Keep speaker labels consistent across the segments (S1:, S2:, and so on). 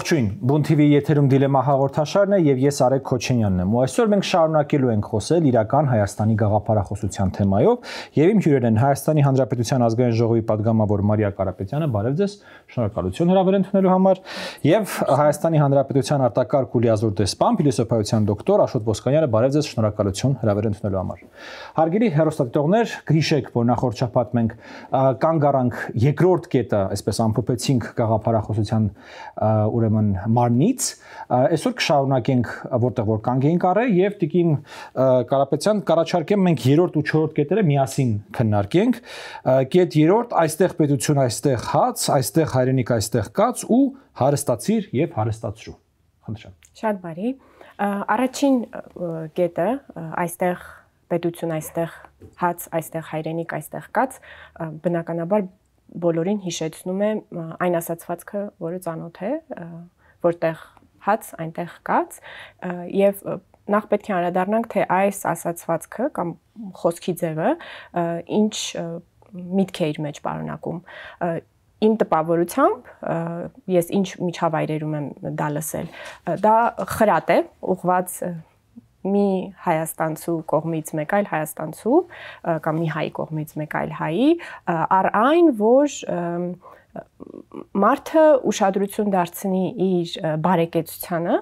S1: Ողջույն, Բուն TV եթերում դիլեմա հաղորդաշարն է եւ ես Արեգ Քոչենյանն եմ։ Ու այսօր մենք շարունակելու ենք խոսել իրական Հայաստանի գաղափարախոսության թեմայով եւ իմ հյուրերն են Հայաստանի Հանրապետության ազգային ժողովի падգամավոր Մարիա Կարապետյանը, բարև ձեզ, շնորհակալություն հրավեր ընդունելու համար, եւ Հայաստանի Հանրապետության արտակարգ ու լիազոր դեսպան, փիլիսոփայության դոկտոր Աշոտ Ոսկանյանը, բարև ձեզ, շնորհակալություն հրավեր ընդունելու համար։ Հարգելի հեռուստադիտողներ, գիշեք, որ նախորդ շաբաթ մենք կանգ առանք երկրորդ կետը, այսպես ամփոփեցինք գաղափարախոսության ուրեմն մարմնից, այսօր կշարունակենք որտեղ որ կանգ էինք առել եւ Տիկին Կարապետյան կառաջարկեմ մենք երրորդ ու չորրորդ կետերը միասին քննարկենք։ Կետ երրորդ, այստեղ պետություն, այստեղ հաց, այստեղ հայրենիք, այստեղ կաց ու հարստացիր եւ հարստացրու։ Խնդրեմ։
S2: Շատ բարի։ Առաջին կետը, այստեղ պետություն, այստեղ հաց, այստեղ հայրենիք, այստեղ կաց, բնականաբար բոլորին հիշեցնում է այն ասացվածքը, որը ծանոթ է, որտեղ հաց, այնտեղ կաց, եւ նախ պետք է անդրադառնանք, թե այս ասացվածքը կամ խոսքի ձևը ինչ միտք է իր մեջ պարունակում։ Իմ տպավորությամբ ես ինչ միջավայրերում եմ դա լսել, դա խրատ է, ուղղված մի հայաստանցու կողմից մեկ այլ հայաստանցու կամ մի հայի կողմից մեկ այլ հայի, առ այն, որ մարդը ուշադրություն դարձնի իր բարեկեցությանը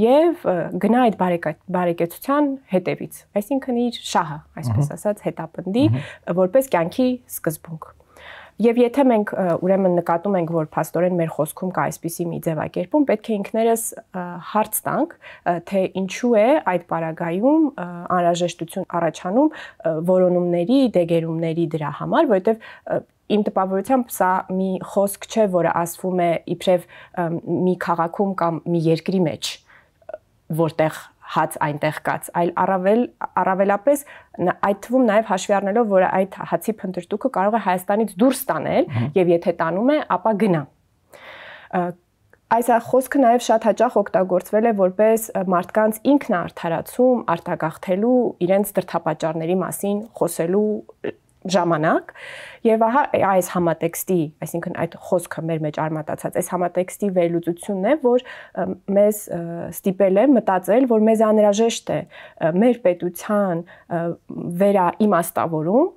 S2: եւ գնա այդ բարեկեցության հետևից, այսինքն իր շահը, այսպես ասած, հետապնդի որպես կյանքի սկզբունք։ Եվ եթե մենք ուրեմն նկատում ենք, որ փաստորեն մեր խոսքում կա այսպիսի մի ձևակերպում, պետք է ինքներս հարց տանք, թե ինչու է այդ պարագայում անհրաժեշտություն առաջանում որոնումների, դեգերումների դրա համար, որովհետև իմ տպավորությամբ սա մի խոսք չէ, որը ասվում է իբրև մի քաղաքում կամ մի երկրի մեջ, որտեղ հաց այնտեղ կաց, այլ առավելապես այդ թվում նաև հաշվի առնելով, որ այդ հացի փնտրտուքը կարող է Հայաստանից դուրս տանել եւ եթե տանում է, ապա գնա։ Այս խոսքը նաև շատ հաճախ օգտագործվել է որպես մարդկանց ինքնաարդարացում, արտագաղթելու, իրենց դրդապատճառների մասին խոսելու ժամանակ եւ ահա այս համատեքստի, այսինքն այդ խոսքը մեր մեջ արմատացած, այս համատեքստի վերլուծությունն է, որ մեզ ստիպել է մտածել, որ մեզ անհրաժեշտ է մեր պետության վերաիմաստավորում,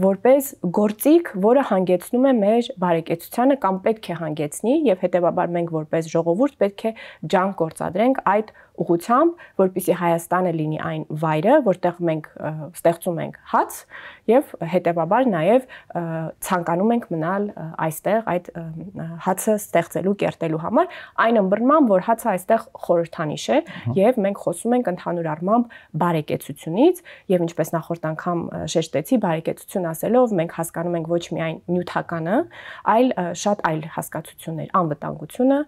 S2: որպես գործիք, որը հանգեցնում է մեր բարեկեցությանը կամ պետք է հանգեցնի եւ հետեւաբար մենք որպես ժողովուրդ պետք է ջանք գործադրենք այդ ուղղությամբ, որպեսզի Հայաստանը լինի այն վայրը, որտեղ մենք ստեղծում ենք հաց եւ հետեւաբար նաեւ ցանկանում ենք մնալ այստեղ այդ հացը ստեղծելու, կերտելու համար, այն ըմբռնմամբ, որ հացը այստեղ խորհրդանիշ է եւ մենք խոսում ենք ընդհանուր առմամբ բարեկեցությունից եւ ինչպես նախորդ անգամ շեշտեցի, բարեկեցություն ասելով մենք հասկանում ենք ոչ միայն նյութականը, այլ շատ այլ հասկացություններ, անվտանգությունը,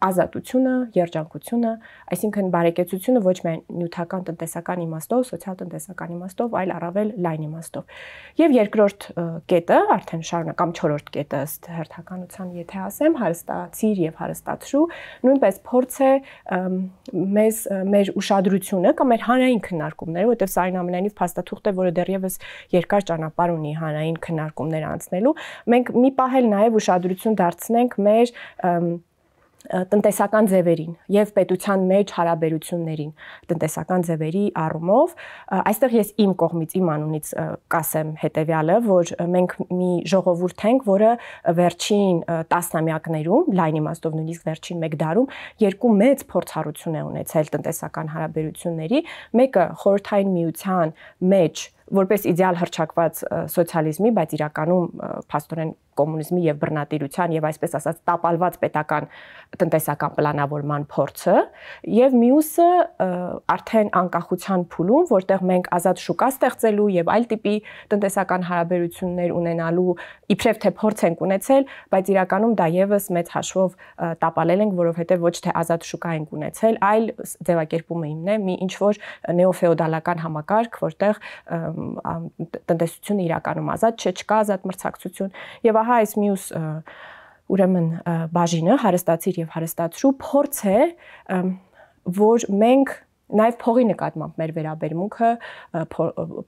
S2: ազատությունը, երջանկությունը, այսինքն բարեկեցությունը ոչ միայն նյութական տնտեսական իմաստով, սոցիալ-տնտեսական իմաստով, այլ առավել լայն իմաստով։ Եվ երկրորդ կետը, արդեն շարունակ չորրորդ կետը ըստ հերթականության, եթե ասեմ, հարստացիր եւ հարստացրու, նույնպես փորձ է մեզ մեր ուշադրությունը կամ մեր հանրային քննարկումները, որտեղ սա այնուամենայնիվ փաստաթուղթ է, որը դեռևս երկար ճանապարհ ունի հանրային քննարկումներ անցնելու, մենք մի պահ էլ նաեւ ուշադրություն դարձնենք մեր տնտեսական ձևերին եւ պետության մեջ հարաբերություններին տնտեսական ձևերի առումով այստեղ ես իմ կողմից իմ անունից կասեմ հետեւյալը, որ մենք մի ժողովուրդ ենք, որը վերջին տասնամյակներում, լայն իմաստով նույնիսկ վերջին 1 դարում երկու մեծ փորձառություն է ունեցել տնտեսական հարաբերությունների, մեկը խորհրդային միության մեջ որպես իդեալ հռչակված սոցիալիզմի, բայց իրականում փաստորեն կոմունիզմի եւ բռնատիրության եւ այսպես ասած տապալված պետական տնտեսական պլանավորման փորձը եւ մյուսը արդեն անկախության փուլում, որտեղ մենք ազատ շուկա ստեղծելու եւ այլ տիպի տնտեսական հարաբերություններ ունենալու իբրև թե փորձ ենք ունեցել, բայց իրականում դա եւս մեծ հաշվով տապալել ենք, որովհետեւ ոչ թե ազատ շուկա ենք ունեցել, այլ ձևակերպումը իմն է մի ինչ որ նեոֆեոդալական համակարգ, որտեղ տնտեսությունը իրականում ազատ չէ, չկա ազատ մրցակցություն եւ ահա այս մյուս ուրեմն բաժինը հարստացիր եւ հարստացրու փորձ է, որ մենք Նաև փողի նկատմամբ մեր վերաբերմունքը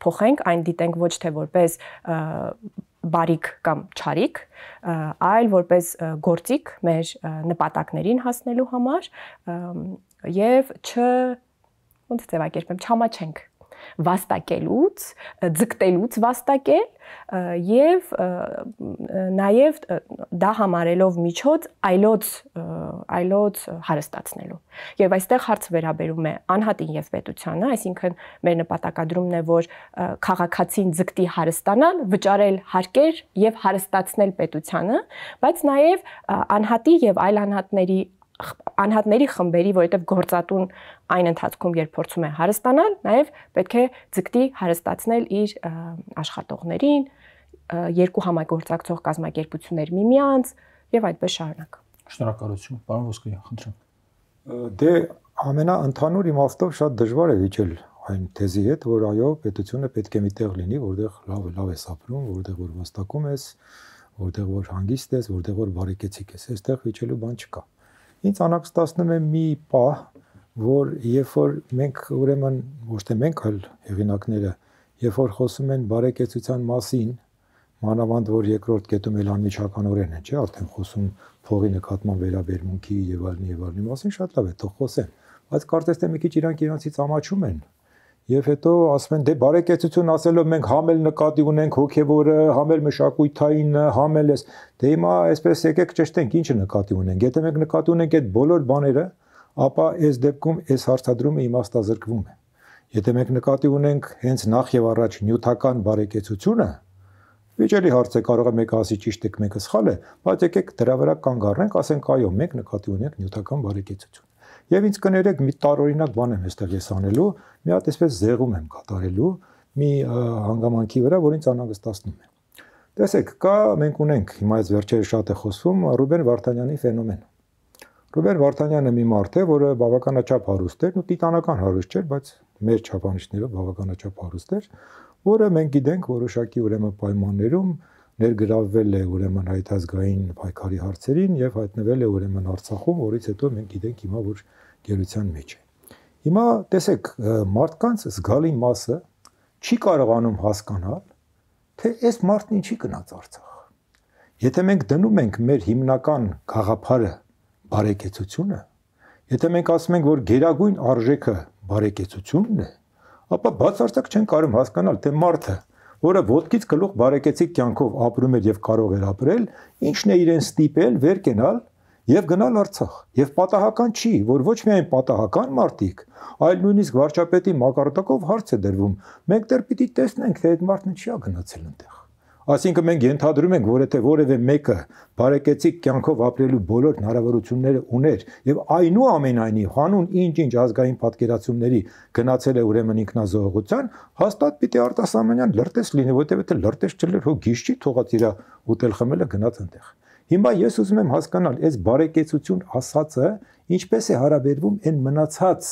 S2: փոխենք, այն դիտենք ոչ թե որպես բարիք կամ չարիք, այլ որպես գործիք մեր նպատակներին հասնելու համար եւ ոնց ձևակերպեմ, չամաչենք վաստակելուց, ձգտելուց վաստակել եւ նաեւ դա համարելով միջոց այլոց հարստացնելու։ Եվ այստեղ հարցը վերաբերում է անհատին եւ պետությանը, այսինքն մեր նպատակադրումն է, որ քաղաքացին ձգտի հարստանալ, վճարել հարկեր եւ հարստացնել պետությանը, բայց նաեւ անհատի եւ այլ անհատների խմբերի, որովհետև գործատուն այն ընթացքում երբ փորձում է հարստանալ, նաև պետք է ձգտի հարստացնել իր աշխատողներին, երկու համագործակցող կազմակերպություններ միմյանց եւ այդպես շարունակ։
S1: Շնորհակալություն, պարոն Ոսկոյան, խնդրեմ։
S3: Դե ամենաընդհանուր իմաստով շատ դժվար է վիճել այն թեզի հետ, որ այո, պետությունը պետք է մի տեղ լինի, որտեղ լավ ես ապրում, որտեղ որ վաստակում ես, որտեղ որ հանգիստ ես, որտեղ որ բարեկեցիկ ես, այստեղ վիճելու բան չկա։ Ինձ անհանգստացնում է մի պահ, որ երբ որ մենք ուրեմն ոչ թե մենք, այլ հեղինակները, երբ որ խոսում են բարեկեցության մասին, մանավանդ որ երկրորդ կետում էլ անմիջականորեն են, չէ, արդեն խոսում փողի նկատմամբ վերաբերմունքի եւ այլնի մասին, շատ լավ է, թող խոսեն, բայց կարծես թե մի քիչ իրանք իրանցից ամաչում են։ Եվ հետո ասում են, դե բարեկեցություն ասելով մենք համել նկատի ունենք հոգևորը, համել մշակույթային, համել էս։ Դե հիմա այսպես եկեք ճշտենք, ինչը նկատի ունենք։ Եթե մենք նկատի ունենք այդ բոլոր բաները, ապա այս դեպքում այս հարցադրումը իմաստազրկվում է։ Եթե մենք նկատի ունենք հենց նախ եւ առաջ նյութական բարեկեցությունը, վիճելի հարց է, կարող է մեկը ասի ճիշտ է, մեկը սխալ է, բայց եկեք դրա վրա կանգ առնենք, ասենք այո, մենք նկատի ունենք նյութական բարեկեցություն։ Եվ ինձ կներեք մի տարօրինակ բան եմ այստեղ ես անելու, մի հատ այսպես զեղում եմ կատարելու մի հանգամանքի վրա, որ ինձ անհանգստացնում է։ Տեսեք, կա մենք ունենք, հիմա այս վերջերս շատ է խոսվում Ռուբեն Վարդանյանի ֆենոմենը։ Ռուբեն Վարդանյանը մի մարդ է, որը բավականաչափ հարուստ էր, ու տիտանական հարուստ չէր, բայց մեր չափանիշներով բավականաչափ հարուստ էր, որը մենք գիտենք որոշակի ուրեմն պայմաններում ներգրավվել է ուրեմն հայտազգային պայքարի հարցերին եւ հայտնվել է ուրեմն Արցախում, որից հետո մենք գիտենք հիմա որ գերության մեջ է։ Հիմա տեսեք, մարդկանց զգալի մասը չի կարողանում հասկանալ, թե այս մարդն ինչի գնաց Արցախ։ Եթե մենք դնում ենք մեր հիմնական գաղափարը բարեկեցությունը, եթե մենք ասում ենք, որ գերագույն արժեքը բարեկեցությունն է, ապա բացարձակ չեն կարող հասկանալ, թե մարդը, որը ոտքից գլուխ բարեկեցիկ կյանքով ապրում էր եւ կարող էր ապրել, ինչն է իրեն ստիպել վեր կենալ եւ գնալ Արցախ։ Եվ պատահական չի, որ ոչ միայն պատահական մարդիկ, այլ նույնիսկ վարչապետի մակարդակով հարց է դրվում։ Մենք դեռ պիտի տեսնենք, թե այդ մարդն չի գնացել այնտեղ։ Այսինքն մենք ենթադրում ենք, որ եթե որևէ մեկը բարեկեցիկ կյանքով ապրելու բոլոր հնարավորությունները ուներ եւ այնուամենայնիվ հանուն ինչ-ինչ ազգային պատկերացումների գնացել է ուրեմն ինքնազոհողության, հաստատ պիտի արտասահմանյան լրտես լինի, որտեղ եթե լրտես չլեր, հո գիշի թողած իր ուտել խմելը գնաց այնտեղ։ Հիմա ես ուզում եմ հասկանալ, այս բարեկեցություն ասածը ինչպես է հարաբերվում այն մնացած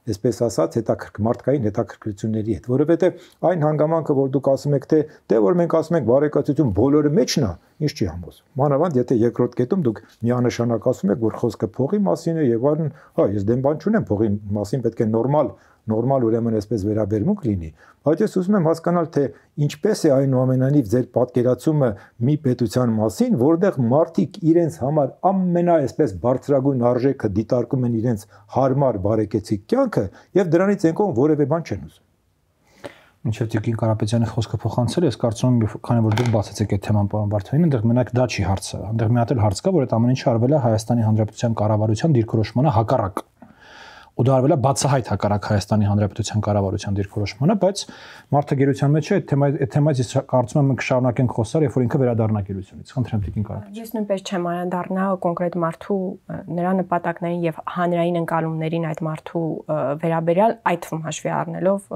S3: այսպես ասած մարդկային հետաքրքրությունների հետ, որովհետև այն հանգամանքը, որ դուք ասում եք, թե որ մենք ասում ենք բարեկեցություն բոլորը մեջն է, ինչ չի համոզում։ Մանավանդ եթե երկրորդ կետում դուք միանշանակ ասում եք, որ խոսքը փողի մասին է եւ այլն, հա, ես դեմ բան չունեմ, փողի մասին պետք է նորմալ ուրեմն այսպես վերաբերմունք լինի, բայց ես ուզում եմ հասկանալ, թե ինչպես է այնուամենայնիվ ձեր պատկերացումը մի պետության մասին, որտեղ մարդիկ իրենց համար ամենաայսպես բարձրագույն արժեքը դիտարկում են իրենց հարմար բարեկեցիկ կյանքը եւ դրանից են կողմ որևէ բան չեն ուզում։
S1: Մինչև Տիկին Կարապետյանի խոսքը փոխանցել, ես կարծում եմ, քանի որ դուք բացեցիք այդ թեման, պարոն Վարդանյան, այնտեղ մենակ դա չի հարցը, այնտեղ մի հատ էլ հարց կա, որ այդ ամեն ինչը արվել է Հայաստանի Հանրապետության կառավարության դիրքորոշմանը հակառակ։ Ու դա արվել է բացահայտ հակառակ Հայաստանի Հանրապետության կառավարության դիրքորոշմանը, բայց մարդը գերության մեջ է, այդ թեմայից ես կարծում եմ մենք կշարունակենք խոսալ, երբ որ ինքը վերադառնա գերությունից։ Խնդրեմ Տիկին Կարապետյան։
S2: Ես նույնպես չեմ անդառնա կոնկրետ մարդու նրա նպատակներին եւ հանրային ընկալումներին այդ մարդու վերաբերյալ, այդ թվում հաշվի առնելով,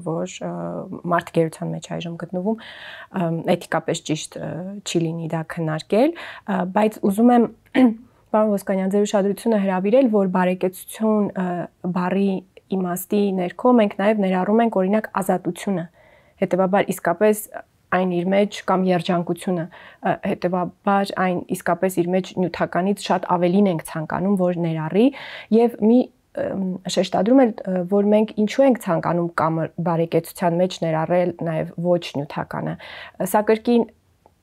S2: որ մարդ գերության մեջ այժմ գտնվում, էթիկապես ճիշտ չի լինի դա քննարկել, բայց ուզում եմ Պարոն Ոսկանյան, ձեր ուշադրությունը հրավիրել, որ բարեկեցություն բառի իմաստի ներքո մենք նաև ներառում ենք օրինակ ազատությունը, հետևաբար իսկապես այն իր մեջ կամ երջանկությունը, հետևաբար այն իսկապես իր մեջ նյութականից շատ ավելին ենք ցանկանում, որ ներառի եւ մի շեշտադրում եմ, որ մենք ինչու ենք ցանկանում կամ բարեկեցության մեջ ներառել նաև ոչ նյութականը։ Սա կրկին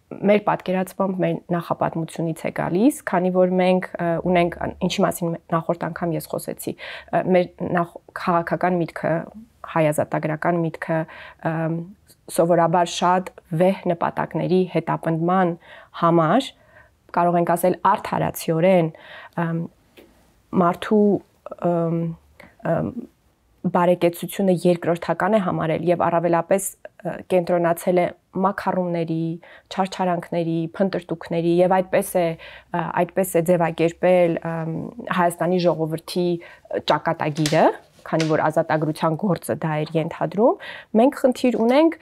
S2: մեր պատկերացմամբ մեր նախապատմությունից է գալիս, քանի որ մենք ունենք ինչի մասին նախորդ անգամ ես խոսեցի, մեր քաղաքական միտքը, հայազատագրական միտքը սովորաբար շատ վեհ նպատակների հետապնդման համար, կարող ենք ասել արդարացիորեն մարդու բարեկեցությունը երկրորդական է համարել եւ առավելապես կենտրոնացել է մակարոնների, չարչարանքների, փնտրտուքների եւ այդպես է ձևակերպել Հայաստանի ժողովրդի ճակատագիրը, քանի որ ազատագրության գործը դա էր ենթադրում, մենք խնդիր ունենք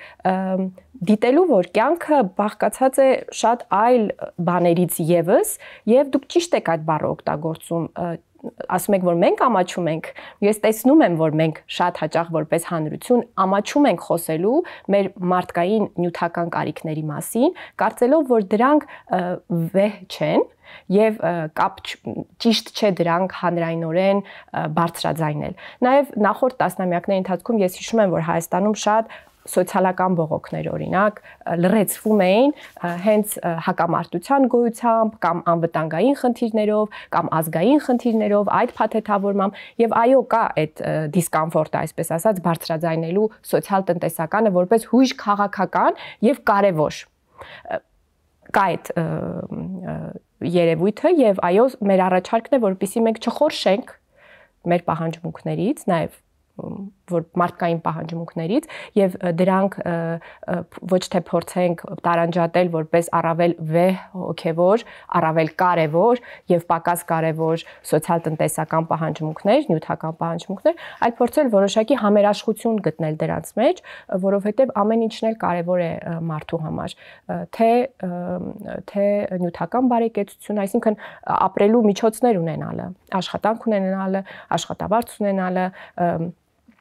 S2: դիտելու, որ կյանքը բաղկացած է շատ այլ բաներից եւս եւ դուք ճիշտ եք այդ բառը օգտագործում, ասում եք, որ մենք ամաչում ենք, ես տեսնում եմ, որ մենք շատ հաճախ որպես հանրություն ամաչում ենք խոսելու մեր մարդկային նյութական կարիքների մասին, կարծելով, որ դրանք վեհ չեն եւ ճիշտ չէ դրանք հանրայնորեն բարձրաձայնել։ Նաեւ նախորդ տասնամյակների ընթացքում ես հիշում եմ, որ Հայաստանում շատ սոցիալական բողոքներ օրինակ լրացվում էին հենց հակամարտության գոյությամբ կամ անվտանգային խնդիրներով կամ ազգային խնդիրներով այդ փաթեթավորմամբ եւ այո կա այդ դիսկոմֆորտը այսպես ասած բարձրաձայնելու սոցիալ-տնտեսականը որպես հույժ քաղաքական եւ կարեւոր կա այդ երևույթը եւ այո մեր առաջարկն է որպեսզի մենք չխորշենք մեր պահանջմունքներից նաեւ որ մարդկային պահանջմունքներից եւ դրանք ոչ թե փորձենք տարանջատել որպես առավել վեհ հոգեվոր, առավել կարեւոր եւ պակաս կարեւոր սոցիալ-տնտեսական պահանջմունքներ, նյութական պահանջմունքներ, այլ փորձել որոշակի համերաշխություն գտնել դրանց մեջ, որովհետեւ ամեն ինչն էլ կարեւոր է մարդու համար, թե նյութական բարեկեցություն, այսինքն ապրելու միջոցներ ունենալը, աշխատանք ունենալը, աշխատավարձ ունենալը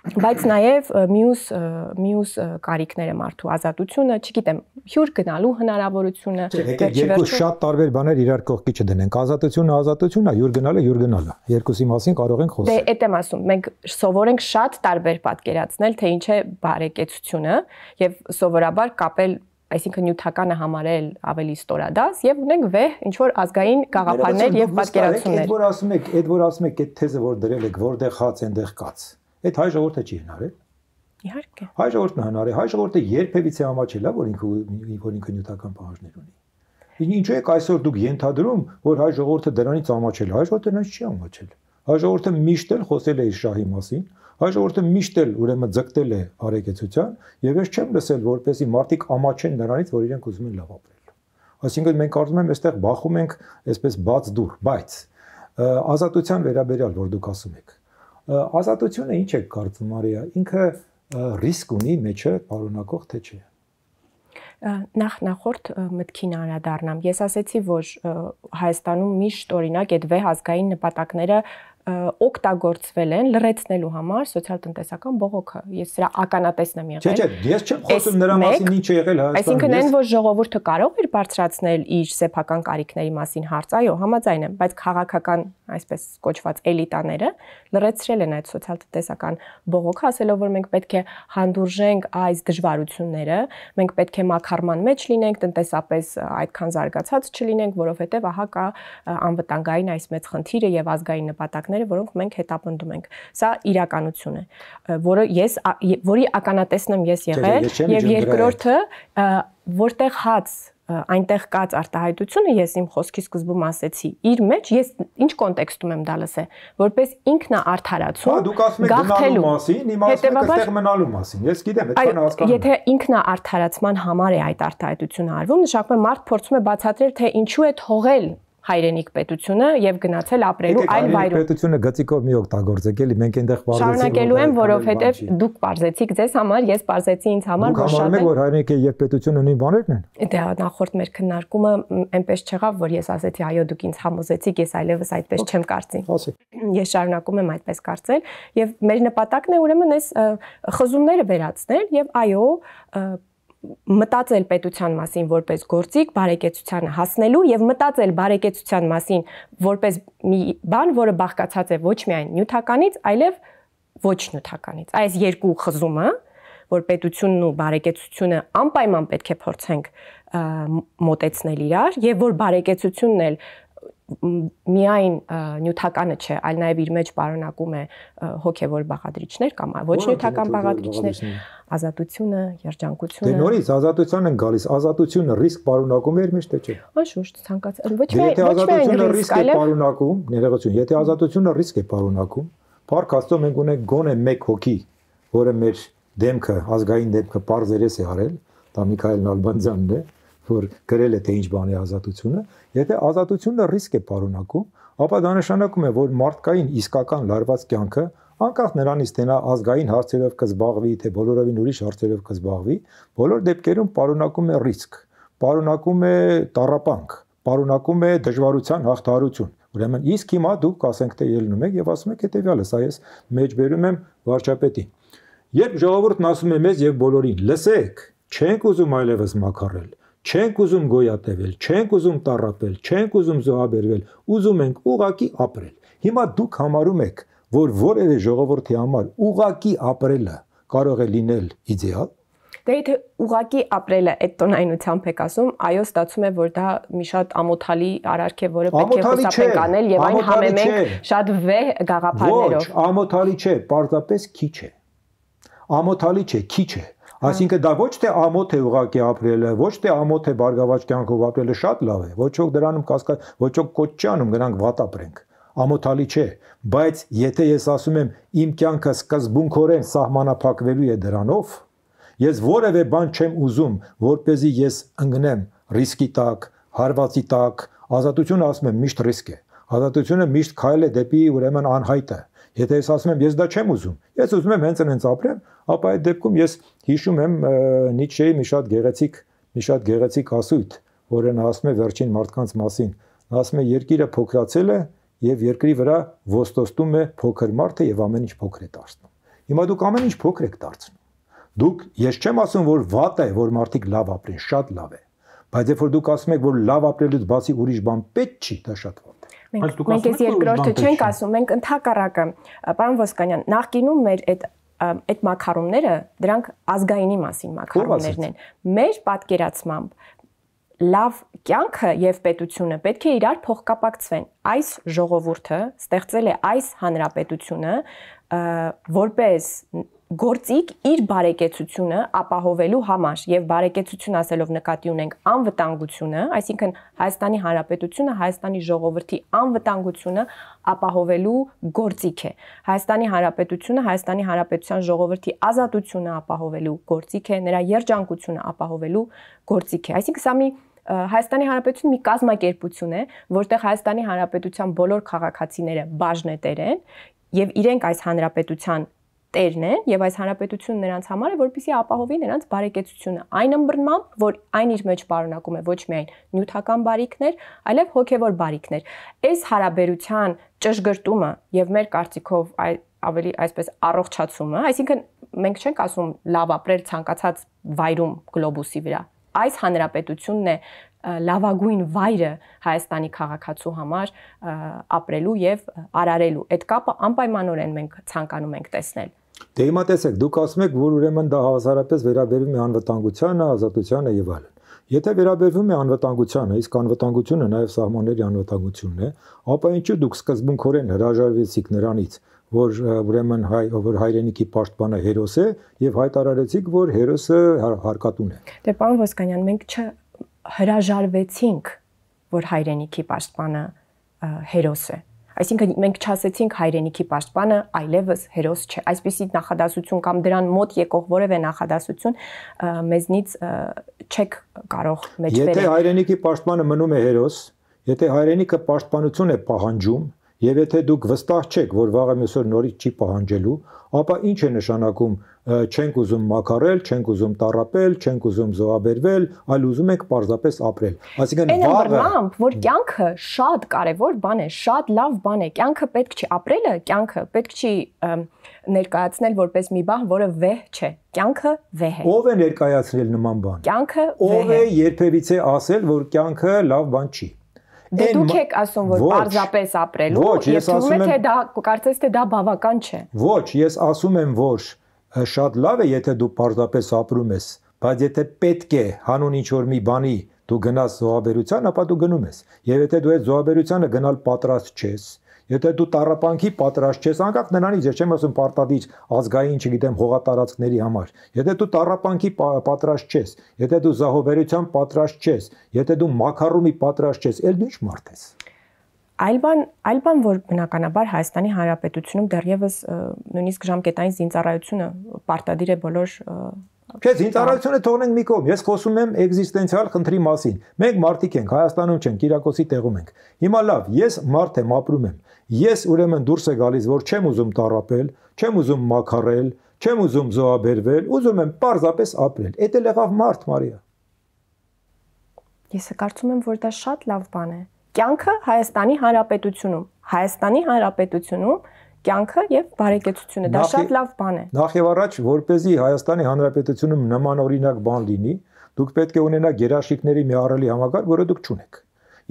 S2: բայց նաև մյուս կարիքները մարդու ազատությունը, չգիտեմ, հյուր գնալու հնարավորությունը,
S3: երկու շատ տարբեր բաներ իրար կողքի չդնենք, ազատությունը ազատությունն է, հյուր գնալը հյուր գնալը, երկուսի մասին կարող ենք խոսել։
S2: Դե էդ եմ ասում, մենք սովորենք շատ տարբեր պատկերացնել, թե ինչ է բարեկեցությունը եւ սովորաբար կապել այսինքն նյութականը համարել ավելի ստորադաս եւ ունենք վեհ ինչ որ ազգային գաղափարներ եւ պատկերացումներ։
S3: Այդ որ ասում եք այդ թեզը որ դրել եք, որտեղ հաց այնտեղ կաց։ Այդ հայ ժողովուրդը չի հնարել։
S2: Իհարկե։
S3: Հայ ժողովուրդն է հնարել, հայ ժողովուրդը երբևիցե ամաչել է, որ ինքը նյութական պահանջներ ունի։ Ինչու եք այսօր դուք ենթադրում, որ հայ ժողովուրդը դրանից ամաչել է։ Հայ ժողովուրդը դրանից չի ամաչել։ Հայ ժողովուրդը միշտ էլ խոսել է իր շահի մասին, հայ ժողովուրդը միշտ էլ ուրեմն ձգտել է բարեկեցության, եւ ես չեմ լսել, որպեսի մարդիկ ամաչեն նրանից, որ իրենք ուզում են լավ ապրել։ Այսինքն մենք կարծում եմ, այստեղ բախում ենք այսպես բաց դուր, բայց ազատության վերաբերյալ, որ դուք ասում եք ազատությունը ինչ է կարծում Մարիա, ինքը ռիսկ ունի մեջը պարունակող թե չէ։
S2: Նախորդ մտքին անդրադառնամ։ Ես ասացի, որ Հայաստանում միշտ օրինակ այդ վեհ ազգային նպատակները օգտագործվել են լրացնելու համար սոցիալ-տնտեսական բողոքը։ Ես սրա ականատեսն եմ եղել։
S3: Չէ, ես չեմ խոսում նրա մասին ինչ է եղել Հայաստանում։
S2: Այսինքն այն որ ժողովուրդը կարող էր բարձրացնել իր սեփական կարիքների մասին հարց, այո, համաձայն եմ, բայց քաղաքական այսպես կոչված էլիտաները լրացրել են այդ սոցիալ-տնտեսական բողոքը, ասելով որ մենք պետք է հանդուրժենք այս դժվարությունները, մենք պետք է մակարման մեջ լինենք, տնտեսապես այդքան զարգացած չլինենք, որովհետև ահա կա անվտանգային այս մեծ խնդիրը եւ ազգային նպատակները, որոնք մենք հետապնդում ենք։ Սա իրականություն է, որի ականատեսն եմ ես եղել, եւ երկրորդը, որտեղ հաց այնտեղ կաց արտահայտությունը ես իմ խոսքի սկզբում ասեցի իր մեջ ես ինչ կոնտեքստում եմ դա լսել որպես ինքնաարդարացում
S3: դուք ասում եք գնալու մասին իմ ասում եք այստեղ մնալու մասին ես գիտեմ այդքան հասկանում
S2: եթե ինքնաարդարացման համար է այդ արտահայտությունը արվում նշանակում է մարդ փորձում է բացատրել թե ինչու է թողել հայրենիք պետությունը եւ գնացել ապրելու այլ վայրում։
S3: Պետությունը գծիկով մի օգտագործեք, էլի մենք այնտեղ բարձեցինք։
S2: Շարունակելու եմ, որովհետեւ դուք բարձեցիք ձեզ համար, ես բարձեցի ինձ համար,
S3: որ շատ է։ Որ հայրենիքը եւ պետությունը նույն բաներն են։
S2: Դե նախորդ մեր քննարկումը այնպես չեղավ, որ ես ասեցի, այո, դուք ինձ համոզեցիք, ես այլևս այդպես չեմ կարծի։ Ես շարունակում եմ այդպես կարծել եւ մեր նպատակն է ուրեմն այս խզումները վերացնել եւ այո մտածել պետության մասին որպես գործիք բարեկեցությանը հասնելու եւ մտածել բարեկեցության մասին որպես մի բան, որը բաղկացած է ոչ միայն նյութականից, այլև ոչ նյութականից։ Այս երկու խզումը, որ պետությունն ու բարեկեցությունը անպայման պետք է փորձենք մոտեցնել իրար եւ որ բարեկեցությունն էլ միայն նյութականը չէ, այլ նաև իր մեջ պարունակում է հոգևոր բաղադրիչներ կամ ոչ նյութական բաղադրիչներ, ազատությունը, երջանկությունը։
S3: Դե նորից ազատության են գալիս, ազատությունը ռիսկ պարունակում է իր մեջ թե չէ։
S2: Անշուշտ, ցանկացած ոչ միայն ռիսկ,
S3: այլև պարունակում, ներողություն, եթե ազատությունը ռիսկ է պարունակում, փառք Աստծո մենք ունենք գոնե մեկ հոգի, որը մեր դեմքը, ազգային դեմքը պարզերես է արել, դա Միքայել Նալբանդյանն է, որ գրել է թե ինչ բան է ազատությունը, եթե ազատությունը ռիսկ է պարունակում, ապա դա նշանակում է, որ մարդկային իսկական լարված կյանքը, անկախ նրանից թե նա ազգային հարցերով կզբաղվի, թե բոլորովին ուրիշ հարցերով կզբաղվի, բոլոր դեպքերում պարունակում է ռիսկ, պարունակում է տառապանք, պարունակում է դժվարության հաղթահարություն։ Ուրեմն իսկ հիմա դուք ասենք թե ելնում եք եւ ասում եք հետեւյալը, սա ես մեջբերում եմ վարչապետին։ Երբ ժողովուրդն ասում է մեզ եւ բոլորին, լսեք, չենք ուզում այլևս մաքարել, չենք ուզում գոյատևել, չենք ուզում տառապել, չենք ուզում զոհաբերվել, ուզում ենք ուղակի ապրել։ Հիմա դուք համարում եք, որ որևէ ժողովրդի համար ուղակի ապրելը կարող է լինել իդեալ։
S2: Դե եթե ուղակի ապրելը այդ տոնայնությամբ եք ասում, այո, ստացվում է, որ դա մի շատ ամոթալի արարք է, որը պետք է խուսափենք անել եւ այն համեմենք շատ վեհ գաղափարներով։
S3: Ոչ, ամոթալի չէ, պարզապես քիչ է։ Ամոթալի չէ, քիչ է։ Այսինքն դա ոչ թե ամոթ է ուղակի ապրելը, ոչ թե ամոթ է բարգավաճ կյանքով ապրելը, շատ լավ է։ Ոչ ոք դրանում կասկած, ոչ ոք կոչ չի անում, գրանք վատ ապրենք։ Ամոթալի չէ, բայց եթե ես ասում եմ իմ կյանքը սկզբունքորեն սահմանափակվելու է դրանով, ես որևէ բան չեմ ուզում, որպեսզի ես ընկնեմ ռիսկի տակ, հարվածի տակ, ազատությունը ասում եմ միշտ ռիսկ է։ Ազատությունը միշտ քայլ է դեպի ուրեմն անհայտը։ Եթե ես ասում եմ ես դա չեմ ուզում, ես ուզում եմ հենց ապրեմ, ապա այդ դեպքում ես հիշում եմ Նիցշեի մի շատ գեղեցիկ ասույթ, որը նա ասում է վերջին մարդկանց մասին։ Նա ասում է երկիրը փոքրացել է եւ երկրի վրա ոստոստում է փոքր մարդը եւ ամեն ինչ փոքր է դարձնում։ Հիմա դուք ամեն ինչ փոքր եք դարձնում։ Դուք ես չեմ ասում որ վատ է որ մարդիկ լավ ապրեն, շատ լավ է։ Բայց երբ որ դուք ասում եք որ լավ ապրելուց բացի ուրիշ բան պետք չի, դա շատ վատ է։
S2: Մենք այս երկրորդը չենք ասում, մենք ընդհակառակը, պարոն Ոսկանյան, նախկինում մեր այդ մակարոնները դրանք ազգայինի մասին մակարոններն են։ Մեր պատկերացմամբ լավ կյանքը եւ պետությունը պետք է իրար փոխկապակցվեն։ Այս ժողովուրդը ստեղծել է այս հանրապետությունը որպես գործիք իր բարեկեցությունը ապահովելու համար եւ բարեկեցություն ասելով նկատի ունենք անվտանգությունը, այսինքն Հայաստանի Հանրապետությունը Հայաստանի ժողովրդի անվտանգությունը ապահովելու գործիք է։ Հայաստանի Հանրապետությունը Հայաստանի Հանրապետության ժողովրդի ազատությունը ապահովելու գործիք է, նրա երջանկությունը ապահովելու գործիք է։ Այսինքն սա մի Հայաստանի Հանրապետությունը մի կազմակերպություն է, որտեղ Հայաստանի Հանրապետության բոլոր քաղաքացիները բաժնետեր են եւ իրենք այս հանրապետության տերն են եւ այս հանրապետությունը նրանց համար է, որպեսզի ապահովի նրանց բարեկեցությունը։ Այն ըմբռնմամբ, որ այն իր մեջ պարունակում է ոչ միայն նյութական բարիքներ, այլև հոգեվոր բարիքներ։ Այս հարաբերության ճշգրտումը եւ մեր կարծիքով ավելի այսպես առողջացումը, այսինքն մենք չենք ասում լավ ապրել ցանկացած վայրում գլոբուսի վրա։ Այս հանրապետությունն է լավագույն վայրը Հայաստանի քաղաքացու համար ապրելու եւ արարելու։ Այդ կապը անպայմանորեն մենք ցանկանում ենք տեսնել։
S3: Դե հիմա տեսեք, դուք ասում եք, որ ուրեմն դա հավասարապես վերաբերվում է անվտանգությանը, ազատությանը եւ այլն։ Եթե վերաբերվում է անվտանգությանը, իսկ անվտանգությունը նաեւ սահմանների անվտանգությունն է, ապա ինչու դուք սկզբունքորեն հրաժարվեցիք նրանից, որ ուրեմն որ հայրենիքի պաշտպանը հերոս է եւ հայտարարեցիք, որ հերոսը հարկատուն է։
S2: Դե պարոն Ոսկանյան, մենք հրաժարվեցինք, որ հայրենիքի պաշտպանը հերոս է։ Այսինքն մենք չասեցինք հայրենիքի պաշտպանը այլևս հերոս չէ։ Այսպիսի նախադասություն կամ դրան մոտ եկող որևէ նախադասություն մեզնից չեք կարող մեջբերել։
S3: Եթե հայրենիքի պաշտպանը մնում է հերոս, եթե հայրենիքը պաշտպանություն է պահանջում, եւ եթե դուք վստահ չեք, որ վաղը մյուսօր նորից չի պահանջելու, ապա ինչ է նշանակում չենք ուզում մաքարել, չենք ուզում տառապել, չենք ուզում զոհաբերվել, այլ ուզում ենք պարզապես ապրել։ Այսինքն վաղը,
S2: որ կյանքը շատ կարևոր բան է, շատ լավ բան է, կյանքը պետք չի ապրելը, կյանքը պետք չի ներկայացնել որպես մի բան, որը վեհ չէ։ Կյանքը վեհ է։
S3: Ո՞վ է ներկայացնել նման բան։
S2: Կյանքը վեհ է։
S3: Ո՞վ է երբևիցե ասել, որ կյանքը լավ բան չի։
S2: Դե դուք եք ասում, որ պարզապես ապրելու, եւ թվում է թե դա կարծես թե դա բավական չէ։
S3: Ոչ, ես ասում եմ, որ Շատ լավ է, եթե դու պարզապես ապրում ես, բայց եթե պետք է հանուն ինչ-որ մի բանի դու գնաս զոհաբերության, ապա դու գնում ես։ Եվ եթե դու այդ զոհաբերությանը գնալ պատրաստ չես, եթե դու տառապանքի պատրաստ չես, անկախ նրանից, ես չեմ ասում պարտադիր ազգային, չգիտեմ, հողատարածքների համար, եթե դու տառապանքի պատրաստ չես, եթե դու զոհաբերության պատրաստ չես, եթե դու մաքարումի պատրաստ չես, ել դու ինչ մարդ ես։
S2: Այլ բան, որ բնականաբար Հայաստանի Հանրապետությունում դեռևս նույնիսկ ժամկետային զինծառայությունը պարտադիր է բոլոր
S3: Չէ, զինծառայությունը թողնենք մի կողմ, ես խոսում եմ էգզիստենցիալ խնդրի մասին։ Մենք մարդիկ ենք, Հայաստանում չենք, Կիրակոսի տեղում ենք։ Հիմա լավ, ես մարդ եմ, ապրում եմ։ Ես ուրեմն դուրս է գալիս, որ չեմ ուզում տառապել, չեմ ուզում մաքարել, չեմ ուզում զոհաբերվել, ուզում եմ պարզապես ապրել։ Էդ էլ եղավ մարդ, Մարիա։
S2: Ես կարծում եմ, որ դա շատ լավ բան է։ Կյանքը Հայաստանի Հանրապետությունում կյանքը եւ բարեկեցությունը դա շատ լավ բան է։
S3: Նախ եւ առաջ, որպեսզի Հայաստանի Հանրապետությունում նման օրինակ բան լինի, դուք պետք է ունենաք երաշխիքների մի ահռելի համակարգ, որը դուք չունեք։